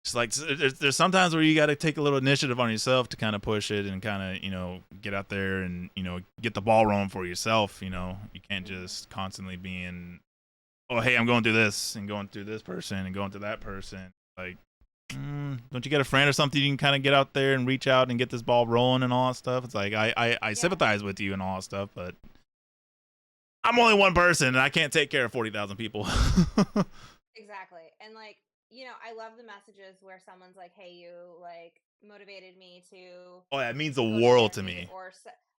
It's like there's sometimes where you got to take a little initiative on yourself to kind of push it and kind of get out there and get the ball rolling for yourself. You can't just constantly be in, oh hey, I'm going through this and going through this person and going through that person. Like, don't you get a friend or something you can kind of get out there and reach out and get this ball rolling and all that stuff? It's like I sympathize with you and all that stuff, but I'm only one person and I can't take care of 40,000 people. Exactly. And like, I love the messages where someone's like, "Hey, you like motivated me to Oh, that means the go to world to therapy," me. or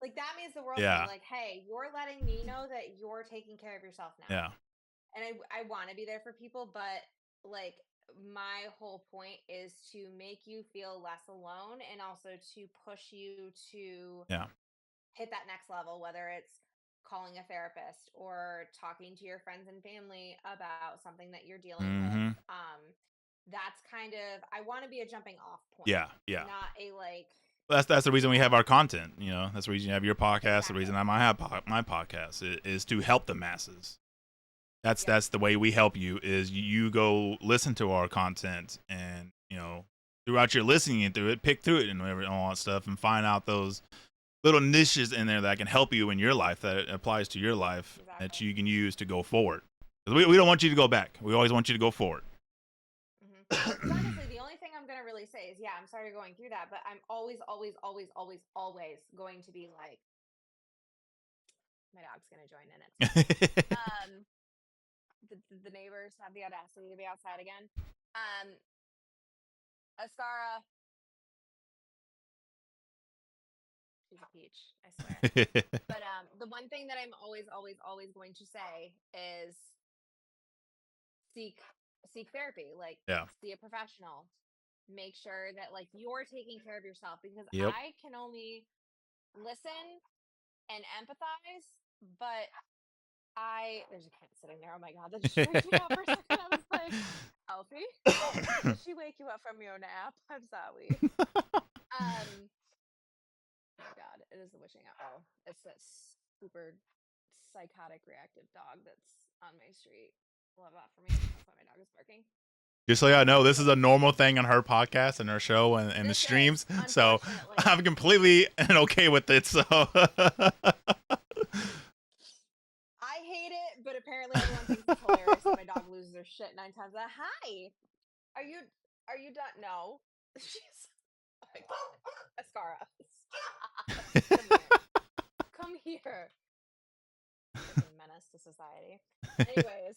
like that means the world to me. Yeah. Like, "Hey, you're letting me know that you're taking care of yourself now." Yeah. And I want to be there for people, but like my whole point is to make you feel less alone and also to push you to Yeah. hit that next level, whether it's calling a therapist or talking to your friends and family about something that you're dealing with. Mm-hmm. That's kind of, I want to be a jumping off point, Yeah. Yeah. not a like, That's the reason we have our content. That's the reason you have your podcast. The exactly. reason I might have my podcast is to help the masses. Yep. That's the way we help you. Is you go listen to our content and throughout your listening through it, pick through it and all that stuff, and find out those little niches in there that can help you in your life, that applies to your life, Exactly. that you can use to go forward. We don't want you to go back. We always want you to go forward. Honestly, the only thing I'm going to really say is, yeah, I'm sorry you're going through that, but I'm always going to be like, my dog's going to join in it. The neighbors have the audacity to be outside again. Ascara, she's a peach, I swear. But the one thing that I'm always going to say is seek therapy. Like, see a professional. Make sure that like you're taking care of yourself, because I can only listen and empathize, but there's a cat sitting there. Oh my god, that just freaked me out for a second. I was like, Alfie, did she wake you up from your nap? I'm sorry. Oh my god, it is the witching hour. Oh, it's that super psychotic reactive dog that's on my street. Love that for me. That's why my dog is barking. Just so y'all know, this is a normal thing on her podcast and her show and the streams. So I'm completely okay with it. So I hate it, but apparently everyone thinks it's hilarious that my dog loses her shit 9 times. Hi, are you done? No, she's Ascara. Come here. It's a menace to society. Anyways,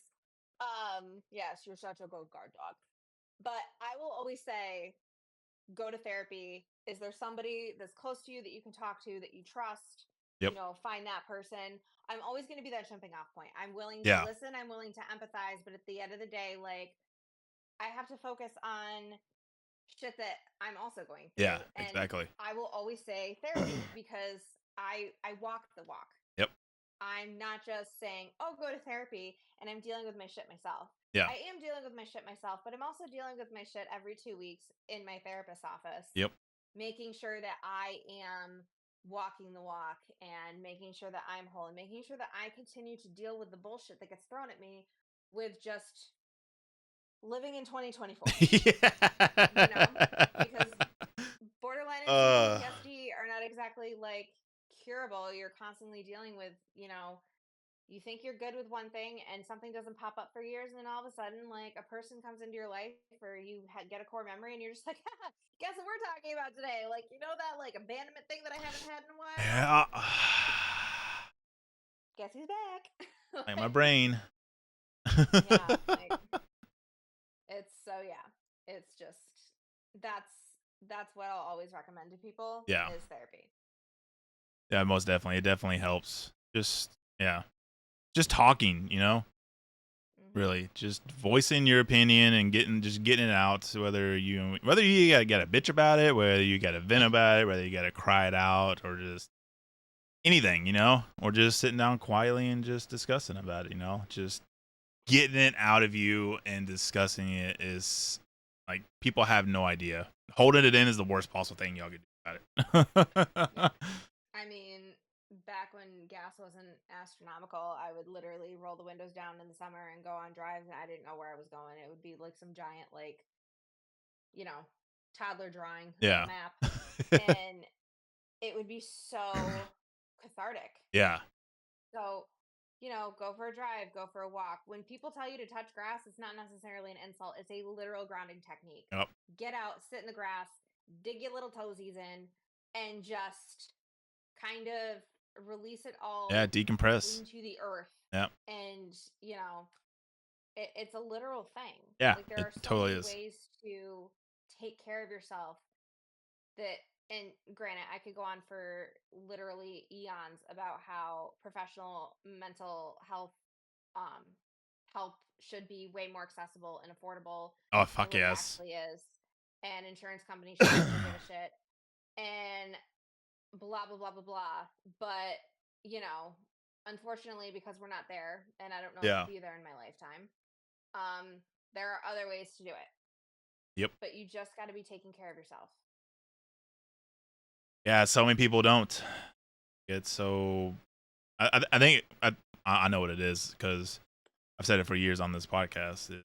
yes, you're such a good guard dog. But I will always say, go to therapy. Is there somebody that's close to you that you can talk to, that you trust? Yep. Find that person. I'm always going to be that jumping off point. I'm willing to listen. I'm willing to empathize. But at the end of the day, like, I have to focus on shit that I'm also going through. Yeah, exactly. And I will always say therapy because I walk the walk. Yep. I'm not just saying, oh, go to therapy, and I'm dealing with my shit myself. Yeah. I am dealing with my shit myself, but I'm also dealing with my shit every 2 weeks in my therapist's office. Yep. Making sure that I am walking the walk and making sure that I'm whole and making sure that I continue to deal with the bullshit that gets thrown at me with just living in 2024. Because borderline and PTSD are not exactly like curable. You're constantly dealing with, you think you're good with one thing and something doesn't pop up for years, and then all of a sudden, like, a person comes into your life or you get a core memory and you're just like, guess what we're talking about today? Like, that like abandonment thing that I haven't had in a while? Yeah. Guess he's back. Like my brain. Yeah. It's just, that's what I'll always recommend to people. Yeah. Is therapy. Yeah, most definitely. It definitely helps. Just talking, really just voicing your opinion and getting it out. So whether you gotta bitch about it, whether you gotta vent about it, whether you gotta cry it out, or just anything, or just sitting down quietly and just discussing about it, just getting it out of you and discussing it is like, people have no idea. Holding it in is the worst possible thing y'all could do about it. I mean, back when gas wasn't astronomical, I would literally roll the windows down in the summer and go on drives, and I didn't know where I was going. It would be like some giant, like, you know, toddler drawing of a Yeah. map, and it would be so cathartic. Yeah. So, go for a drive, go for a walk. When people tell you to touch grass, it's not necessarily an insult, it's a literal grounding technique. Yep. Get out, sit in the grass, dig your little toesies in, and just kind of release it Yeah. all Decompress. into the earth. Yeah. And, it's a literal thing. Yeah. Like, there It are so totally many is. ways to take care of yourself that, and granted, I could go on for literally eons about how professional mental health um help should be way more accessible and affordable Oh, than fuck what it yes. actually is, and insurance companies should also give a shit, and blah blah blah blah blah. But, unfortunately, because we're not there, and I don't know if Yeah. we'll be there in my lifetime, there are other ways to do it, Yep. but you just got to be taking care of yourself. Yeah. So many people don't. It's so. I think I know what it is because I've said it for years on this podcast.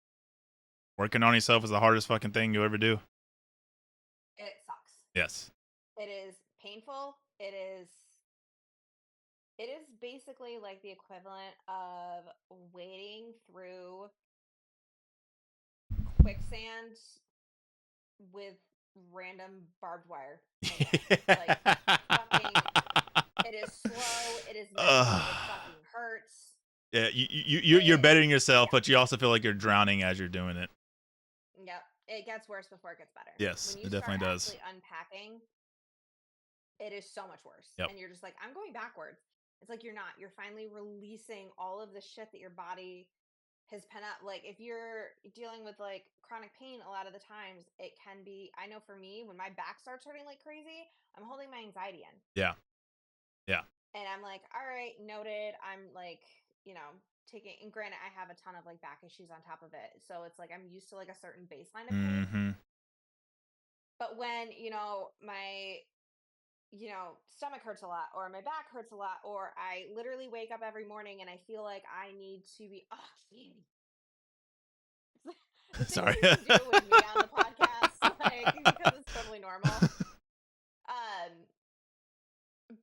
Working on yourself is the hardest fucking thing you'll ever do. It sucks. Yes. It is painful. It is basically like the equivalent of wading through quicksand with random barbed wire hanging out. Like, fucking, it is slow, it is messy, it fucking hurts. Yeah, you're bettering yourself, Yeah. but you also feel like you're drowning as you're doing it. Yep. It gets worse before it gets better. Yes, When you it start definitely does. actually unpacking, it is so much worse. Yep. And you're just like, I'm going backwards. It's like you're not. You're finally releasing all of the shit that your body has pent up. Like, if you're dealing with like chronic pain, a lot of the times it can be, I know for me, when my back starts hurting like crazy, I'm holding my anxiety in. Yeah. Yeah. And I'm like, all right, noted. I'm like, taking, and granted, I have a ton of like back issues on top of it. So it's like I'm used to like a certain baseline of pain. Mm-hmm. But when, my stomach hurts a lot, or my back hurts a lot, or I literally wake up every morning and I feel like I need to be, oh, Katie. The things Sorry. you can do with me on the podcast, like, because it's totally normal.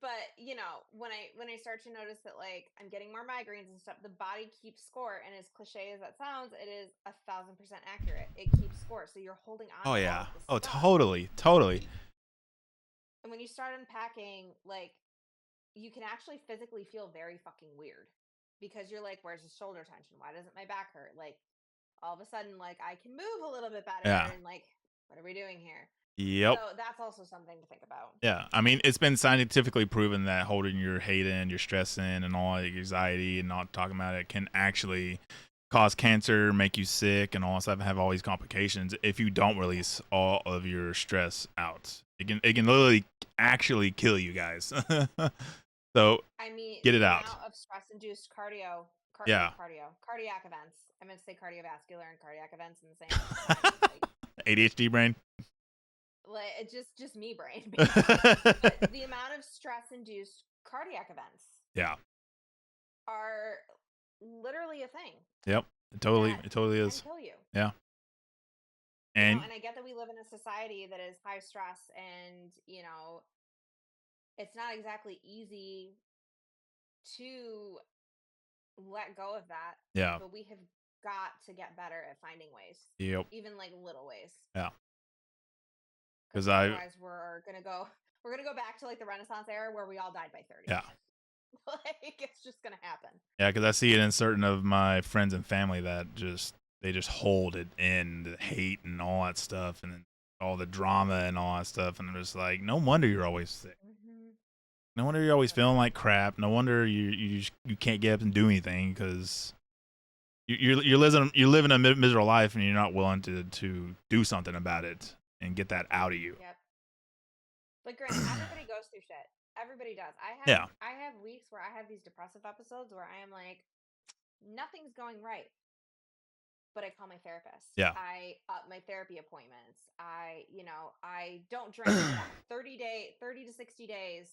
But when I start to notice that, like, I'm getting more migraines and stuff, the body keeps score, and as cliche as that sounds, it is 1,000% accurate. It keeps score, so you're holding on. Oh to yeah. all of this Oh, stuff. totally. And when you start unpacking, like, you can actually physically feel very fucking weird, because you're like, where's the shoulder tension? Why doesn't my back hurt? Like, all of a sudden, like, I can move a little bit better, Yeah. and like, what are we doing here? Yep. So that's also something to think about. Yeah, I mean, it's been scientifically proven that holding your hate in, your stress in, and all the anxiety and not talking about it can actually cause cancer, make you sick, and all that stuff, and have all these complications if you don't release all of your stress out. It can literally actually kill you guys. So I mean, get the it out. amount of stress-induced Yeah. cardiac events. I meant to say cardiovascular and cardiac events in the same time. Like, ADHD brain. like, it's just me brain. But the amount of stress-induced cardiac events, Yeah. are literally a thing. Yep. It totally is. Can kill you. Yeah. And and I get that we live in a society that is high stress, and it's not exactly easy to let go of that. yeah. But we have got to get better at finding ways. Yep. Even like little ways. Yeah. Because otherwise we're gonna go back to like the Renaissance era where we all died by 30. Yeah. Like, it's just gonna happen. Yeah, because I see it in certain of my friends and family that they just hold it in, the hate and all that stuff, and all the drama and all that stuff, and I'm just like, no wonder you're always sick. Mm-hmm. No wonder you're always feeling like crap. No wonder you can't get up and do anything because you're living a miserable life and you're not willing to do something about it and get that out of you. Yep. But granted, everybody goes through shit. Everybody does. I have weeks where I have these depressive episodes where I am like, nothing's going right. But I call my therapist. Yeah. I up my therapy appointments. I don't drink 30 to 60 days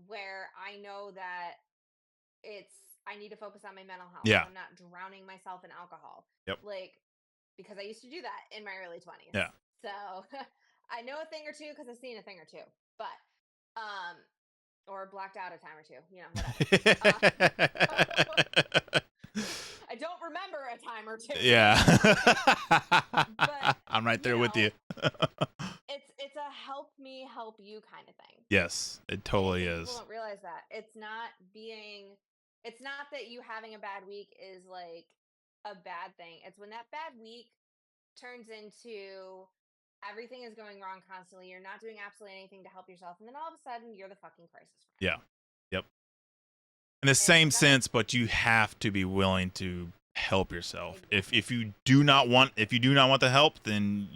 where I know that I need to focus on my mental health. Yeah. I'm not drowning myself in alcohol. Yep. Like, because I used to do that in my early 20s. Yeah. So I know a thing or two because I've seen a thing or two, but um, or blacked out a time or two, you know, whatever. I don't remember a time or two. Yeah. But I'm right you there with know, you. it's a help me help you kind of thing. Yes, it And I totally think people is. don't realize that. It's not that you having a bad week is like a bad thing. It's when that bad week turns into everything is going wrong constantly. You're not doing absolutely anything to help yourself. And then all of a sudden you're the fucking crisis friend. Yeah. Yep. In the And same that's sense, but you have to be willing to help yourself. exactly. If you do not want the help, then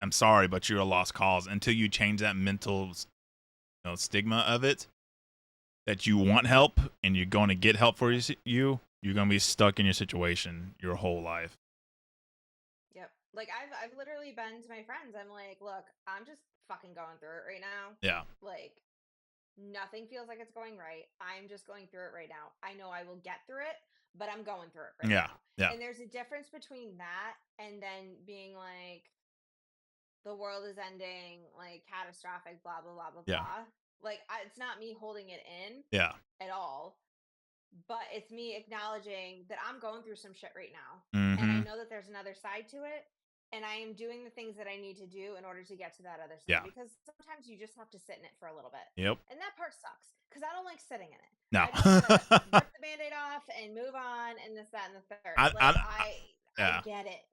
I'm sorry, but you're a lost cause until you change that mental stigma of it, that you want help and you're going to get help for you're going to be stuck in your situation your whole life. Yep. Like I've literally been to my friends. I'm like, look, I'm just fucking going through it right now. Yeah. Like nothing feels like it's going right. I'm just going through it right now. I know I will get through it, but I'm going through it right Yeah. now. Yeah. And there's a difference between that and then being like the world is ending, like catastrophic, blah blah blah blah Yeah. blah. Like it's not me holding it in Yeah. at all, but it's me acknowledging that I'm going through some shit right now, and I Mm-hmm. know that there's another side to it, and I am doing the things that I need to do in order to get to that other side. Yeah. Because sometimes you just have to sit in it for a little bit, Yep. and that part sucks because I don't like sitting in it. No. I just want to rip the band-aid off and move on, and this, that, and the third. Like I yeah. get it.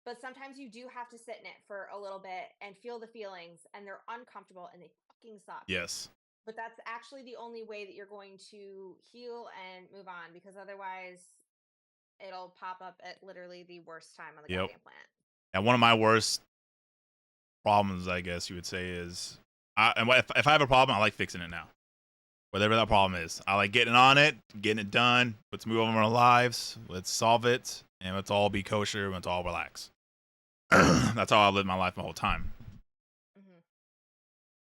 But sometimes you do have to sit in it for a little bit and feel the feelings, and they're uncomfortable and they fucking suck. Yes. But that's actually the only way that you're going to heal and move on, because otherwise it'll pop up at literally the worst time on the Yep. goddamn planet. And one of my worst problems, I guess you would say, is if I have a problem, I like fixing it now. Whatever that problem is, I like getting on it, getting it done. Let's move on with our lives. Let's solve it, and let's all be kosher. And let's all relax. That's how I lived my life my whole time. Mm-hmm.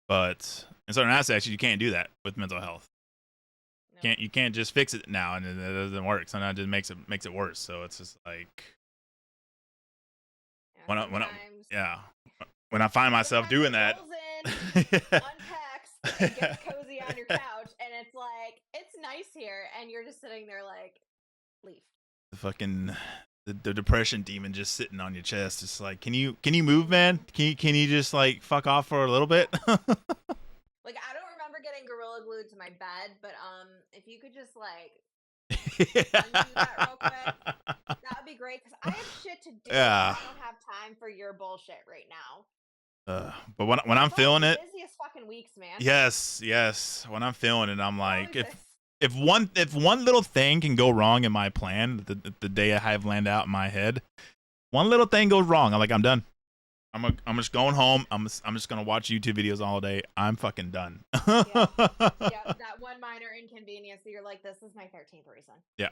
But in certain aspects, you can't do that with mental health. Nope. You can't just fix it now, and it doesn't work. Sometimes it makes it worse. So it's just like when I find myself doing that. Unpacks and gets cozy on your couch, and it's like it's nice here, and you're just sitting there like, leave. The fucking the depression demon just sitting on your chest. It's like, can you move, man? Can you just like fuck off for a little bit? Like I don't remember getting Gorilla Glued to my bed, but if you could just like undo that real quick, that would be great, because I have shit to do. Yeah. I don't have time for your bullshit right now. But when I'm feeling it, busiest fucking weeks, man. Yes. When I'm feeling it, I'm like, if one little thing can go wrong in my plan, the day I have planned out in my head, one little thing goes wrong, I'm like, I'm done. I'm just going home. I'm just gonna watch YouTube videos all day. I'm fucking done. Yeah, that one minor inconvenience that you're like, this is my 13th reason. Yeah.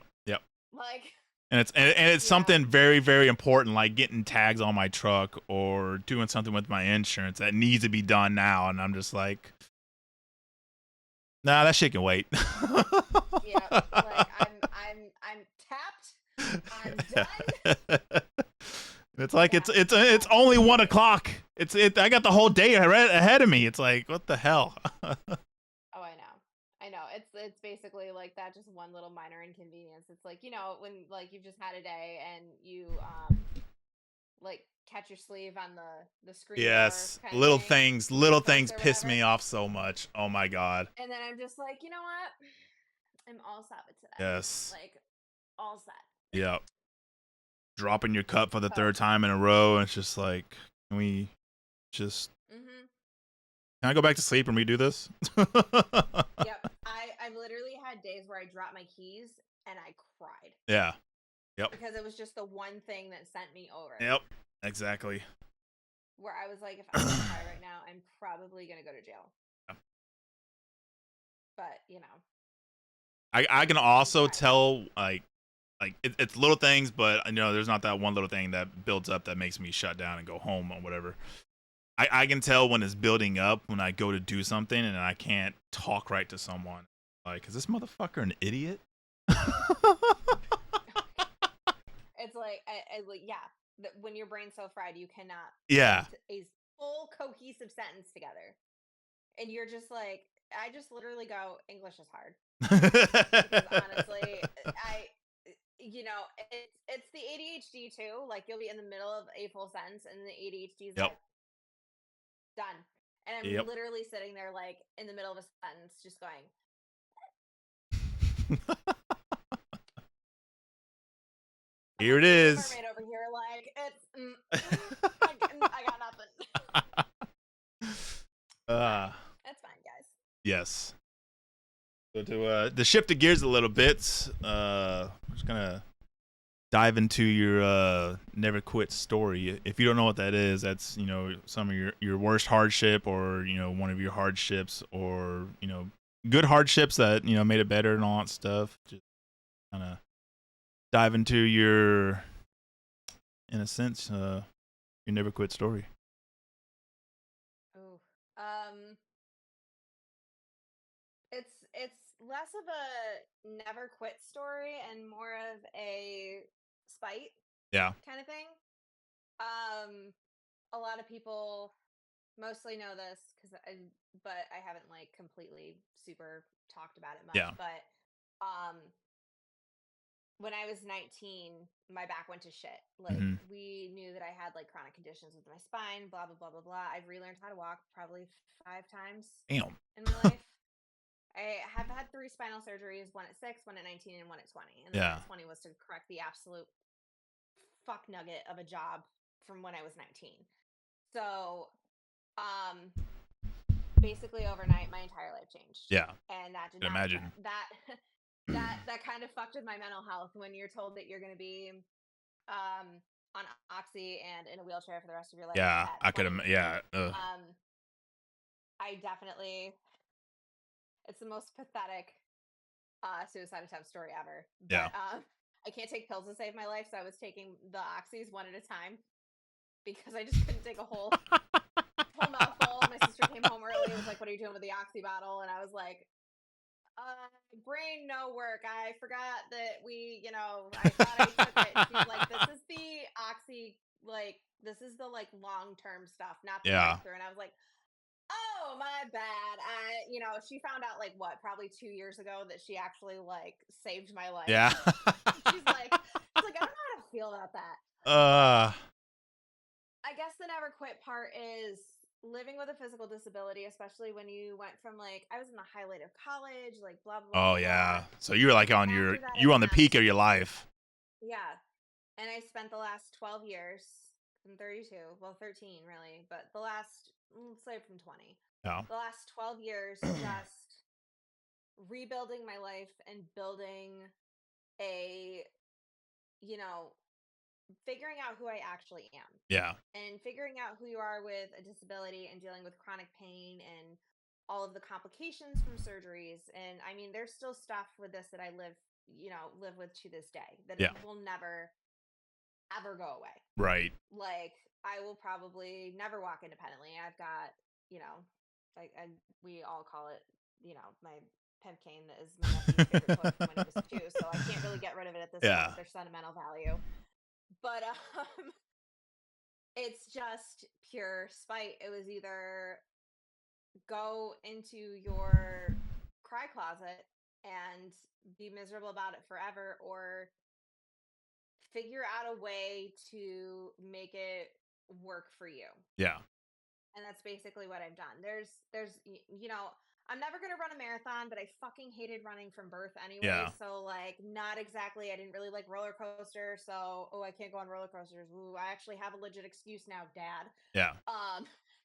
Like, and it's something very, very important, like getting tags on my truck or doing something with my insurance that needs to be done now, and I'm just like, nah, that shit can wait. Yeah, like I'm tapped. I'm done. It's like it's only 1 o'clock. I got the whole day ahead of me. It's like, what the hell? Oh, I know. It's basically like that, just one little minor inconvenience. It's like, when like you've just had a day and you like catch your sleeve on the screen. Yes, door little thing, things piss me off so much. Oh my god. And then I'm just like, you know what? I'm all set with today. Yes. Like, all set. Yep. Dropping your cup for the third time in a row, and it's just like, can we just can I go back to sleep and redo this? Yep. I've literally had days where I dropped my keys and I cried. Yeah. Yep. Because it was just the one thing that sent me over. Yep. Exactly. Where I was like, if I don't cry right now, I'm probably gonna go to jail. Yeah. But I can also tell like it's little things, but there's not that one little thing that builds up that makes me shut down and go home or whatever. I can tell when it's building up when I go to do something and I can't talk right to someone. Like, is this motherfucker an idiot? It's like, yeah, that when your brain's so fried, you cannot Yeah. put a full cohesive sentence together. And you're just like, I just literally go, English is hard. Because honestly, it's the ADHD too. Like you'll be in the middle of a full sentence, and the ADHD is Yep. like, done. And I'm Yep. literally sitting there like in the middle of a sentence, just going. I'm Here like it the Little is. Mermaid over here. Like I got nothing. uh, It's fine, guys. yes. So to shift the gears a little bit, I'm just gonna dive into your never quit story. If you don't know what that is, that's some of your worst hardship, or one of your hardships, or good hardships that made it better and all that stuff. Just kind of dive into your, in a sense, your never quit story. Oh, it's less of a never quit story and more of a spite Yeah. kind of thing. A lot of people mostly know this but I haven't like completely super talked about it much. Yeah. But when I was 19, my back went to shit. Like Mm-hmm. we knew that I had like chronic conditions with my spine, blah blah blah blah blah. I've relearned how to walk probably 5 times Damn. in my life. I have had 3 spinal surgeries, one at 6, one at 19, and one at 20. And the one Yeah. at 20 was to correct the absolute fuck nugget of a job from when I was 19. So, basically overnight, my entire life changed. Yeah. And that did Can not imagine. that kind of fucked with my mental health when you're told that you're going to be on oxy and in a wheelchair for the rest of your life. Yeah, I could. 20. Yeah. I definitely. It's the most pathetic suicide attempt story ever. But Yeah. I can't take pills to save my life, so I was taking the oxys one at a time because I just couldn't take a whole mouthful. My sister came home early and was like, "What are you doing with the oxy bottle?" And I was like, brain no work. I forgot that I thought I took it." She's like, "This is the oxy, like this is the like long-term stuff, not the Yeah. breakthrough." And I was like, "Oh, my bad." She found out like what, probably 2 years ago that she actually like saved my life. Yeah. she's like, I don't know how to feel about that. Uh. I guess the never quit part is living with a physical disability, especially when you went from like I was in the highlight of college, like blah blah blah. Oh yeah. So you were like on After that, you were on the peak of your life. Yeah, and I spent the last 12 years. I'm 32, well 13 really, but the last, let's say from 20. Yeah. The last 12 years just rebuilding my life and building a, figuring out who I actually am. Yeah. And figuring out who you are with a disability and dealing with chronic pain and all of the complications from surgeries. And I mean, there's still stuff with this that I live with to this day that Yeah. will never ever go away. Right. Like I will probably never walk independently. I've got, we all call it, my pimp cane that is my nephew's favorite toy from when he was 2. So I can't really get rid of it at this point. There's sentimental value. But it's just pure spite. It was either go into your cry closet and be miserable about it forever, or figure out a way to make it work for you. Yeah. And that's basically what I've done. There's I'm never going to run a marathon, but I fucking hated running from birth anyway. Yeah. So like not exactly, I didn't really like roller coasters. So, I can't go on roller coasters. Ooh, I actually have a legit excuse now, Dad. Yeah.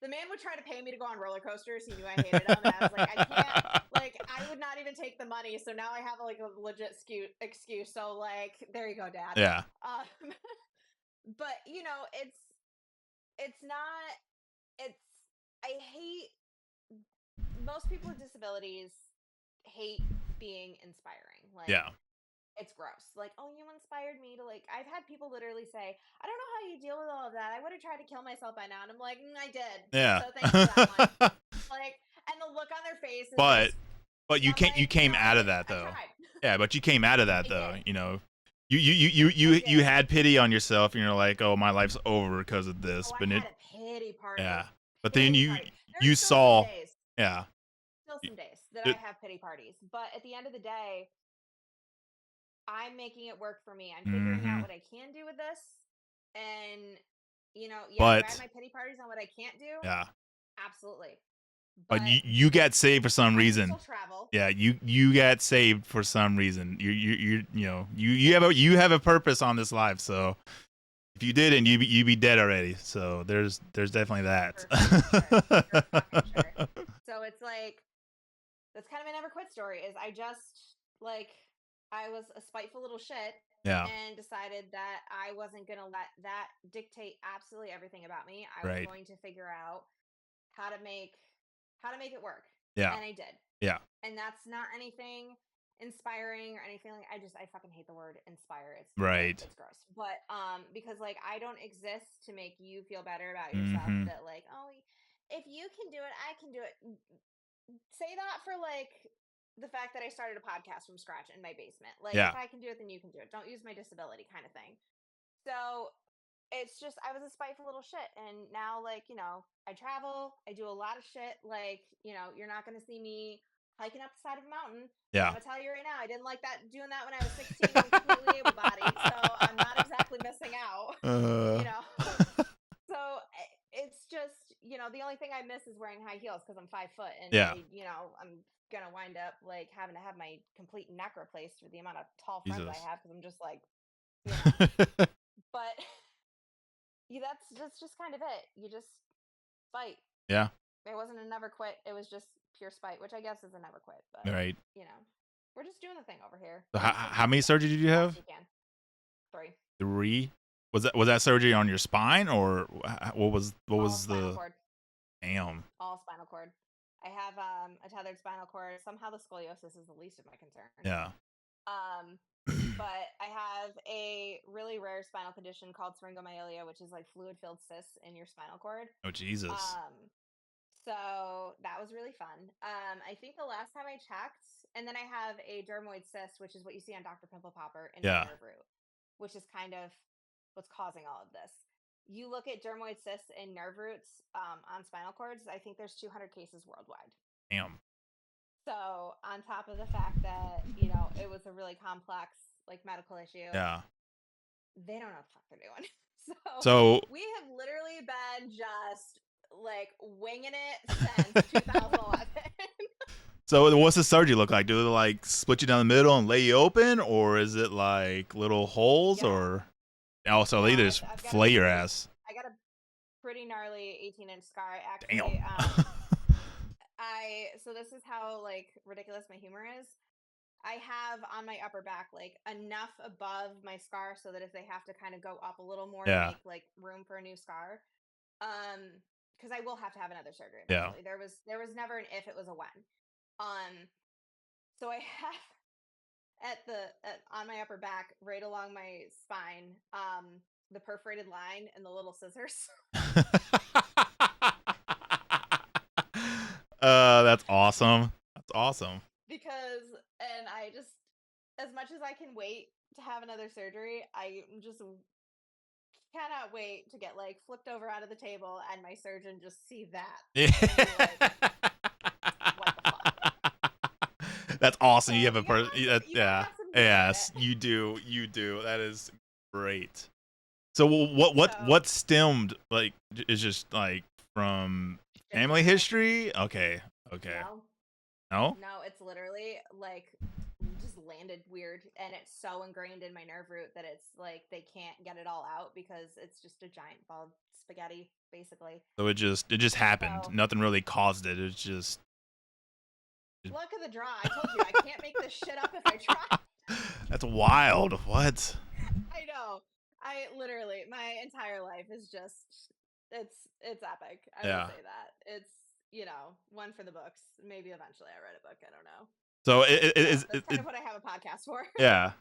The man would try to pay me to go on roller coasters. He knew I hated them. And I was like, I can't, like, I would not even take the money. So now I have like a legit excuse. So like, there you go, Dad. Yeah. But it's not, I hate, most people with disabilities hate being inspiring. Like, yeah. It's gross. Like, "Oh, you inspired me to like." I've had people literally say, "I don't know how you deal with all of that. I would have tried to kill myself by now." And I'm like, I did. Yeah. So thanks for that one. Like, and the look on their face is but just, you I'm you like, came out of I that though. tried. Yeah, but you came out of that I though. did. You Again, had pity on yourself, and you're like, oh, my life's over because of this. oh, I But it, had a pity yeah. party. But then Pity party. you There's saw, yeah. still y- some days that I It, have pity parties. But at the end of the day, I'm making it work for me. I'm figuring out mm-hmm. what I can do with this. And, yeah, do I have But my pity parties on what I can't do? yeah. Absolutely. But But you got saved for some I can reason. still travel. Yeah, you got saved for some reason. You have a purpose on this life. So if you didn't, you be dead already. So there's definitely that. For fucking sure. For fucking sure. So it's like, that's kind of my never quit story is I was a spiteful little shit Yeah. and decided that I wasn't going to let that dictate absolutely everything about me. I was Right. going to figure out how to make how to make it work. Yeah. And I did. Yeah. And that's not anything inspiring or anything like I fucking hate the word inspire. Right. It's gross. But because like I don't exist to make you feel better about yourself Mm-hmm. that like, oh, if you can do it, I can do it. Say that for like the fact that I started a podcast from scratch in my basement. Like Yeah. if I can do it, then you can do it. Don't use my disability kind of thing. So it's just I was a spiteful little shit, and now I travel, I do a lot of shit. Like you're not gonna see me hiking up the side of a mountain. But I'm Yeah. gonna tell you right now, I didn't like that doing that when I was 16 and completely able-bodied. So I'm not exactly missing out. uh. you know. So it's just the only thing I miss is wearing high heels because I'm 5 foot, and Yeah. I'm gonna wind up like having to have my complete neck replaced for the amount of tall friends I Jesus. have because I'm just like you know. But yeah, that's just kind of it. You just fight. Yeah. It wasn't a never quit. It was just pure spite, which I guess is a never quit. But Right. you know, we're just doing the thing over here. So We're just living how life many surgeries did you best have? we can. 3. 3. Was that surgery on your spine, or what All was spinal the cord. damn? All spinal cord. I have a tethered spinal cord. Somehow the scoliosis is the least of my concerns. Yeah. Um, but I have a really rare spinal condition called syringomyelia, which is like fluid-filled cysts in your spinal cord. Oh Jesus. Um, so that was really fun. I think the last time I checked, and then I have a dermoid cyst, which is what you see on Dr. Pimple Popper in my Yeah. nerve root, which is kind of what's causing all of this. You look at dermoid cysts and nerve roots on spinal cords, I think there's 200 cases worldwide. Damn. So on top of the fact that, it was a really complex like medical issue, Yeah. they don't know what the fuck they're doing. So So we have literally been just like winging it since 2011. so what's the surgery look like? Do they like split you down the middle and lay you open, or is it like little holes, Yeah. or also No, they just I've got flay your ass? I got a pretty gnarly 18-inch scar. Actually, Damn. so this is how like ridiculous my humor is. I have on my upper back like enough above my scar so that if they have to kind of go up a little more to Yeah. make like room for a new scar, because I will have to have another surgery Yeah. eventually. There was never an if, it was a when. So I have on my upper back, right along my spine, the perforated line and the little scissors. That's awesome. That's awesome. Because, and I just, as much as I can wait to have another surgery, I just cannot wait to get like flipped over out of the table and my surgeon just see that Yeah. and be like, what the fuck? That's awesome. So You have a you gotta person. have some, you gotta Yeah. have some humor in Yes, it. you do. You do. That is great. So So what stemmed like is just like from shit family trauma. history? Okay. Okay. No, No? no, it's literally like just landed weird, and it's so ingrained in my nerve root that it's like they can't get it all out because it's just a giant ball of spaghetti, basically. So it just happened. So Nothing really caused it. It's just luck of the draw. I told you I can't make this shit up if I try. that's wild. What? I know. I literally my entire life is just it's epic. I Yeah. will say that. It's one for the books. Maybe eventually I write a book. I don't know. So So that's kind of what I have a podcast for. yeah.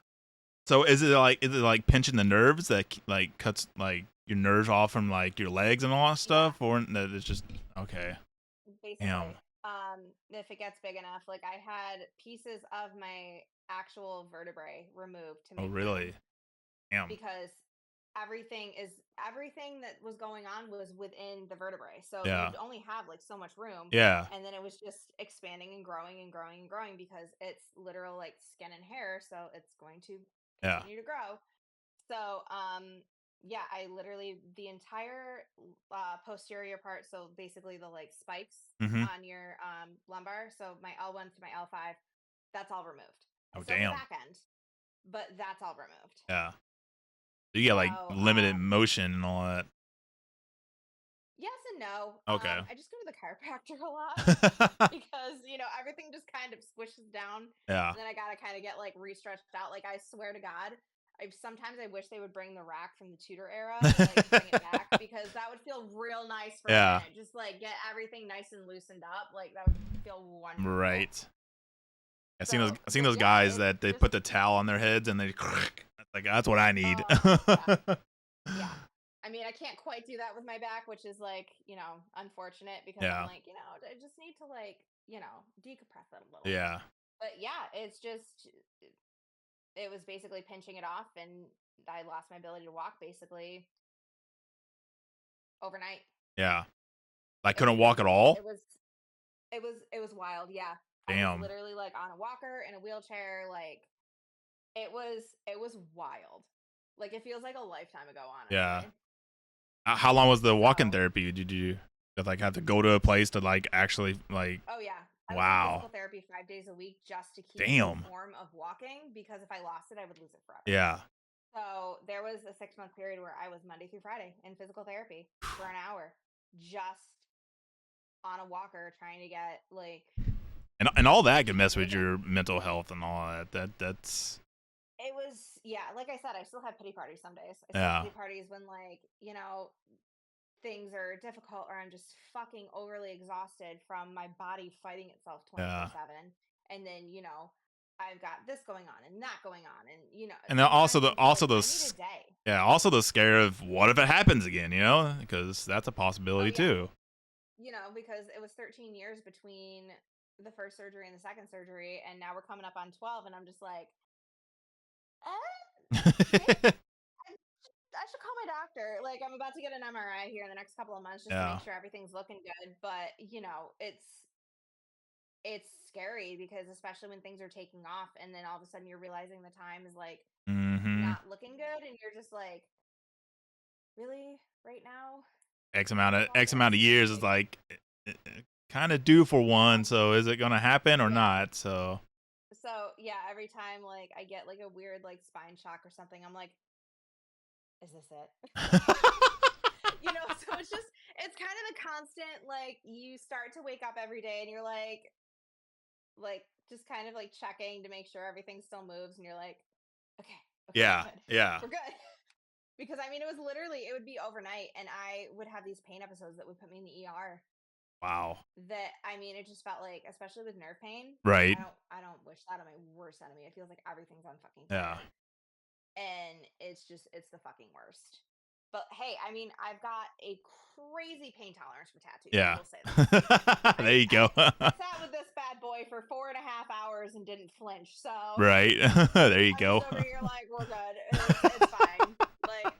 So is it like pinching the nerves that like cuts like your nerves off from like your legs and all that Yeah, stuff, or that it's just okay? Damn. basically. If it gets big enough, like I had pieces of my actual vertebrae removed to Oh make really? room. Damn. because everything that was going on was within the vertebrae. So you Yeah. only have like so much room, Yeah. and then it was just expanding and growing and growing and growing because it's literal like skin and hair, so it's going to Yeah. continue to grow. So yeah, I literally the entire posterior part, so basically the like spikes Mhm. on your lumbar, so my L1 to my L5, that's all removed. I Oh, still have the damn. back end, but that's all removed. Yeah. You get like So limited motion and all that. yes and no. Okay. I just go to the chiropractor a lot because everything just kind of squishes down, Yeah. and then I gotta kind of get like re-stretched out. Like I swear to God, I wish they would bring the rack from the Tudor era, like bring it back because that would feel real nice for a Yeah. minute. Just like get everything nice and loosened up, like that would feel wonderful. Right. I've seen But those yeah, guys it's that they just put the towel on their heads and they like that's what I need. yeah. Yeah. I mean, I can't quite do that with my back, which is like, unfortunate because I'm Yeah. like, I just need to like, decompress it a little. Yeah. But yeah, it was basically pinching it off and I lost my ability to walk basically overnight. Yeah. I It was couldn't walk at all. it was it was wild. Yeah. I was Damn. literally like on a walker in a wheelchair, like it was wild. Like it feels like a lifetime ago, Yeah. honestly. How long was the walking So, therapy? Did you like have to go to a place to like actually like? oh yeah. I was in Wow. physical therapy 5 days a week just to keep some Damn. form of walking because if I lost it, I would lose it forever. Yeah. So there was a 6 month period where I was Monday through Friday in physical therapy for an hour, just on a walker, trying to get like And all that can mess with moving. your mental health and all that. That's It was, yeah, like I said, I still have pity parties some days. I still have yeah. pity parties when like things are difficult or I'm just fucking overly exhausted from my body fighting itself Yeah. 24/7. And then, I've got this going on and that going on. And, And then sometimes I'm just like, I need a day. also the scare of what if it happens again, because that's a Oh, possibility yeah. too. Because it was 13 years between the first surgery and the second surgery. And now we're coming up on 12. And I'm just like, maybe I should call my doctor. Like, I'm about to get an MRI here in the next couple of months just to Yeah. make sure everything's looking good. But, it's scary because especially when things are taking off and then all of a sudden you're realizing the time is like Mhm. not looking good and you're just like, really right now X do I amount of have all X amount of this? years is like kind of due for one. Yeah. So is it gonna happen or Yeah. not? So So yeah, every time like I get like a weird like spine shock or something, I'm like, is this it? So it's kind of the constant like you start to wake up every day and you're like just kind of like checking to make sure everything still moves and you're like, okay, okay, we're yeah, good. yeah. We're good. Because I mean it would be overnight and I would have these pain episodes that would put me in the ER Wow. that I mean it just felt like especially with nerve pain, Right. I don't wish that on my worst enemy. It feels like everything's on fucking Yeah. fire. And it's the fucking worst. But hey, I mean, I've got a crazy pain tolerance for tattoos. I Yeah. will say that. There you go. I sat with this bad boy for 4.5 hours and didn't flinch. So Right. There you I'm just go. over here like we're good. It's fine. Like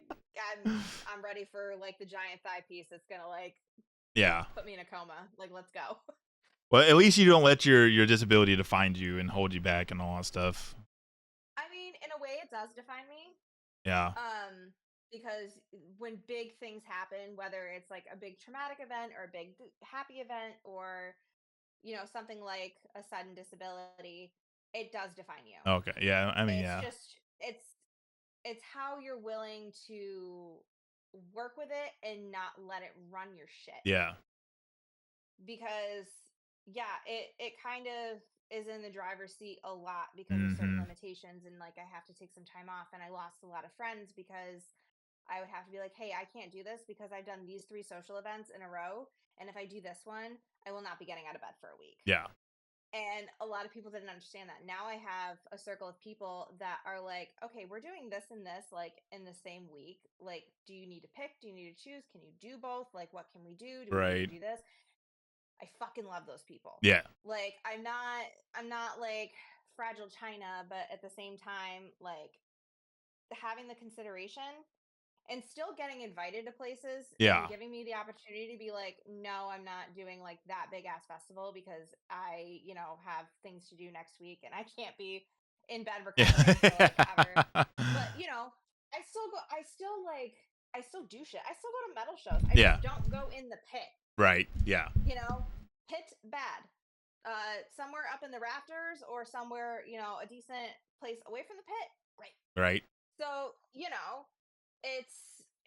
I'm ready for like the giant thigh piece that's gonna like Yeah. put me in a coma. Like let's go. Well, at least you don't let your disability define you and hold you back and all that stuff. I mean, in a way, it does define me. Yeah. Because when big things happen, whether it's like a big traumatic event or a big happy event or something like a sudden disability, it does define you. Okay. Yeah. I mean, It's yeah. just it's how you're willing to work with it and not let it run your shit. Yeah. Because yeah, it kind of is in the driver's seat a lot because of certain Mhm. limitations and like I have to take some time off and I lost a lot of friends because I would have to be like, "Hey, I can't do this because I've done these 3 social events in a row, and if I do this one, I will not be getting out of bed for a week." Yeah. And a lot of people didn't understand that. Now I have a circle of people that are like, "Okay, we're doing this and this like in the same week. Like, do you need to pick? Do you need to choose? Can you do both? Like, what can we do? Do we need to Right. do this?" I fucking love those people. Yeah. Like, I'm not like fragile China, but at the same time, like having the consideration and still getting invited to places and Yeah. giving me the opportunity to be like, no, I'm not doing like that big ass festival because I, have things to do next week and I can't be in bed recovering for like ever. Yeah. But I still do shit. I still go to metal shows. I Yeah. just don't go in the pit, Right. Yeah. you know? Pit bad. Somewhere up in the rafters or somewhere, a decent place away from the pit. Great. Right. So,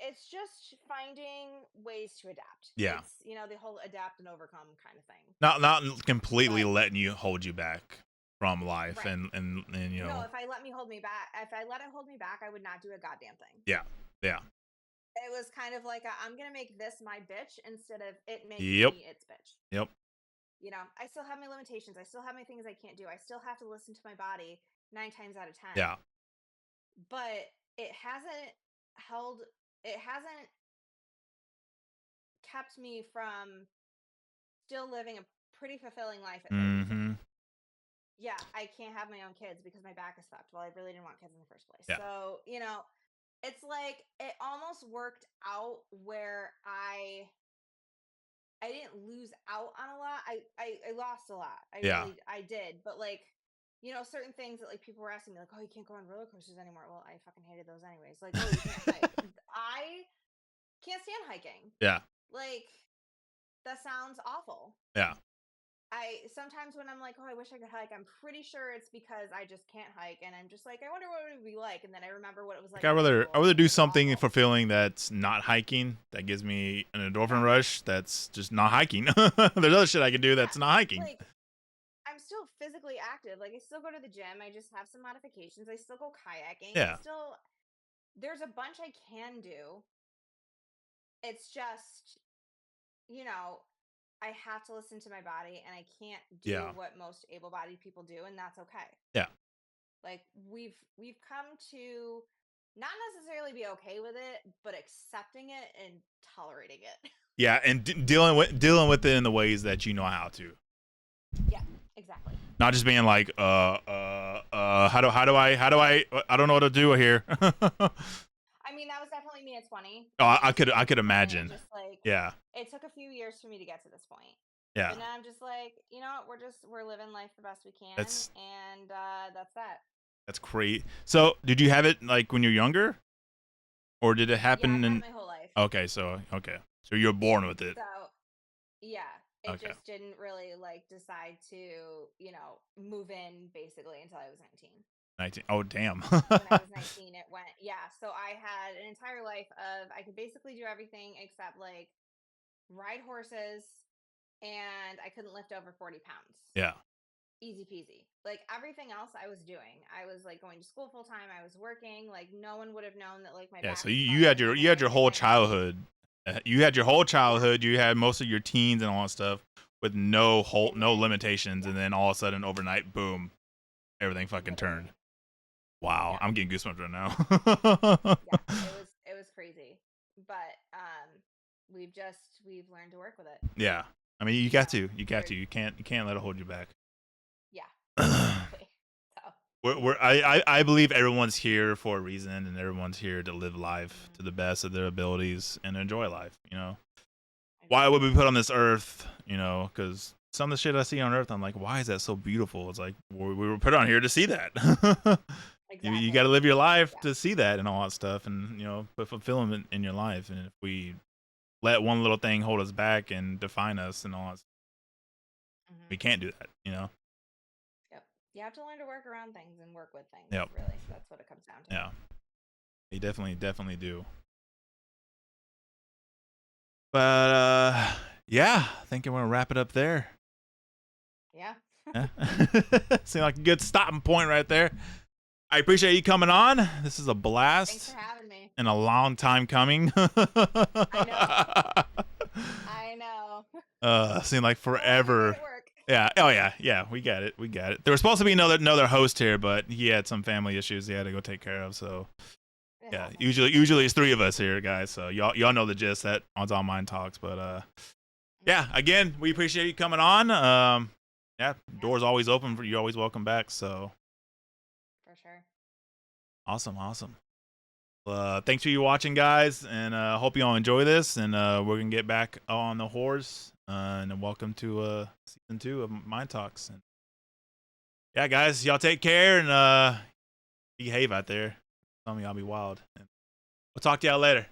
it's just finding ways to adapt. Yeah. It's, the whole adapt and overcome kind of thing. Not completely But letting you hold you back from life right. and No, if I let it hold me back, I would not do a goddamn thing. Yeah. Yeah. It was kind of like I'm gonna make this my bitch instead of it making Yep. me its bitch. Yep. I still have my limitations. I still have my things I can't do. I still have to listen to my body 9 times out of 10. Yeah. But it hasn't held. It hasn't kept me from still living a pretty fulfilling life at 30. Mm-hmm. Yeah, I can't have my own kids because my back is fucked. Well, I really didn't want kids in the first place. Yeah. So, it's like it almost worked out where I didn't lose out on a lot. I lost a lot. Yeah. I did. But like, certain things that like people were asking me, like, oh, you can't go on roller coasters anymore. Well, I fucking hated those anyways. Like, oh, you can't hike. I can't stand hiking. Yeah. Like, that sounds awful. Yeah. I sometimes when I'm like, oh, I wish I could hike, I'm pretty sure it's because I just can't hike, and I'm just like, I wonder what it would be like, and then I remember what it was like. I'd rather do It's something awful. fulfilling that's not hiking that gives me an endorphin rush. That's just not hiking. There's other shit I can do that's not hiking. Like, I'm still physically active. Like, I still go to the gym. I just have some modifications. I still go kayaking. Yeah. There's a bunch I can do. It's just, I have to listen to my body, and I can't do what most able-bodied people do, and that's okay. Yeah. Like we've come to not necessarily be okay with it, but accepting it and tolerating it. Yeah, and dealing with it in the ways that you know how to. Yeah, exactly. Not just being like, how do I don't know what to do here. I mean, that was definitely me at 20. Oh, I could imagine. Just like, yeah. It took a few years for me to get to this point. Yeah. And now I'm just like, you know what? We're living life the best we can, and that's that. That's great. So, did you have it like when you're younger, or did it happen I've had my whole life? Okay, so you were born with it. So, yeah, it just didn't really like decide to move in basically until I was 19. 19. Oh, damn. When I was 19, it went. Yeah, so I had an entire life of I could basically do everything except like ride horses, and I couldn't lift over 40 pounds. Yeah. Easy peasy. Like everything else I was doing. I was like going to school full time. I was working. Like no one would have known that like my back. So you had your whole childhood. You had your whole childhood. You had most of your teens and all that stuff with no limitations, and then all of a sudden overnight, boom, everything fucking turned. Wow, I'm getting goosebumps right now. It was crazy, but we've learned to work with it. Yeah, I mean you got to. You can't let it hold you back. Yeah. Exactly. So. I believe everyone's here for a reason, and everyone's here to live life to the best of their abilities and enjoy life. Why would we put on this earth? Because some of the shit I see on earth, I'm like, why is that so beautiful? It's like we were put on here to see that. Exactly. You got to live your life to see that and all that stuff, and put fulfillment in your life. And if we let one little thing hold us back and define us and all that, we can't do that. Yep. You have to learn to work around things and work with things. Yep. Really, that's what it comes down to. Yeah. You definitely do. But yeah, I think I'm gonna wrap it up there. Yeah. Seemed like a good stopping point right there. I appreciate you coming on. This is a blast. Thanks for having me. And a long time coming. I know. Seemed like forever. Yeah. Oh yeah. Yeah. We got it. There was supposed to be another host here, but he had some family issues he had to go take care of. So yeah. Usually it's 3 of us here, guys. So y'all know the gist that on Mind Talks. But yeah. Again, we appreciate you coming on. Yeah. Doors always open for you. Always welcome back. So. For sure. Awesome. Thanks for you watching, guys, and hope you all enjoy this. And we're gonna get back on the horse. And welcome to season 2 of Mind Talks. And yeah, guys, y'all take care and behave out there. Tell me I'll be wild. And we'll talk to y'all later.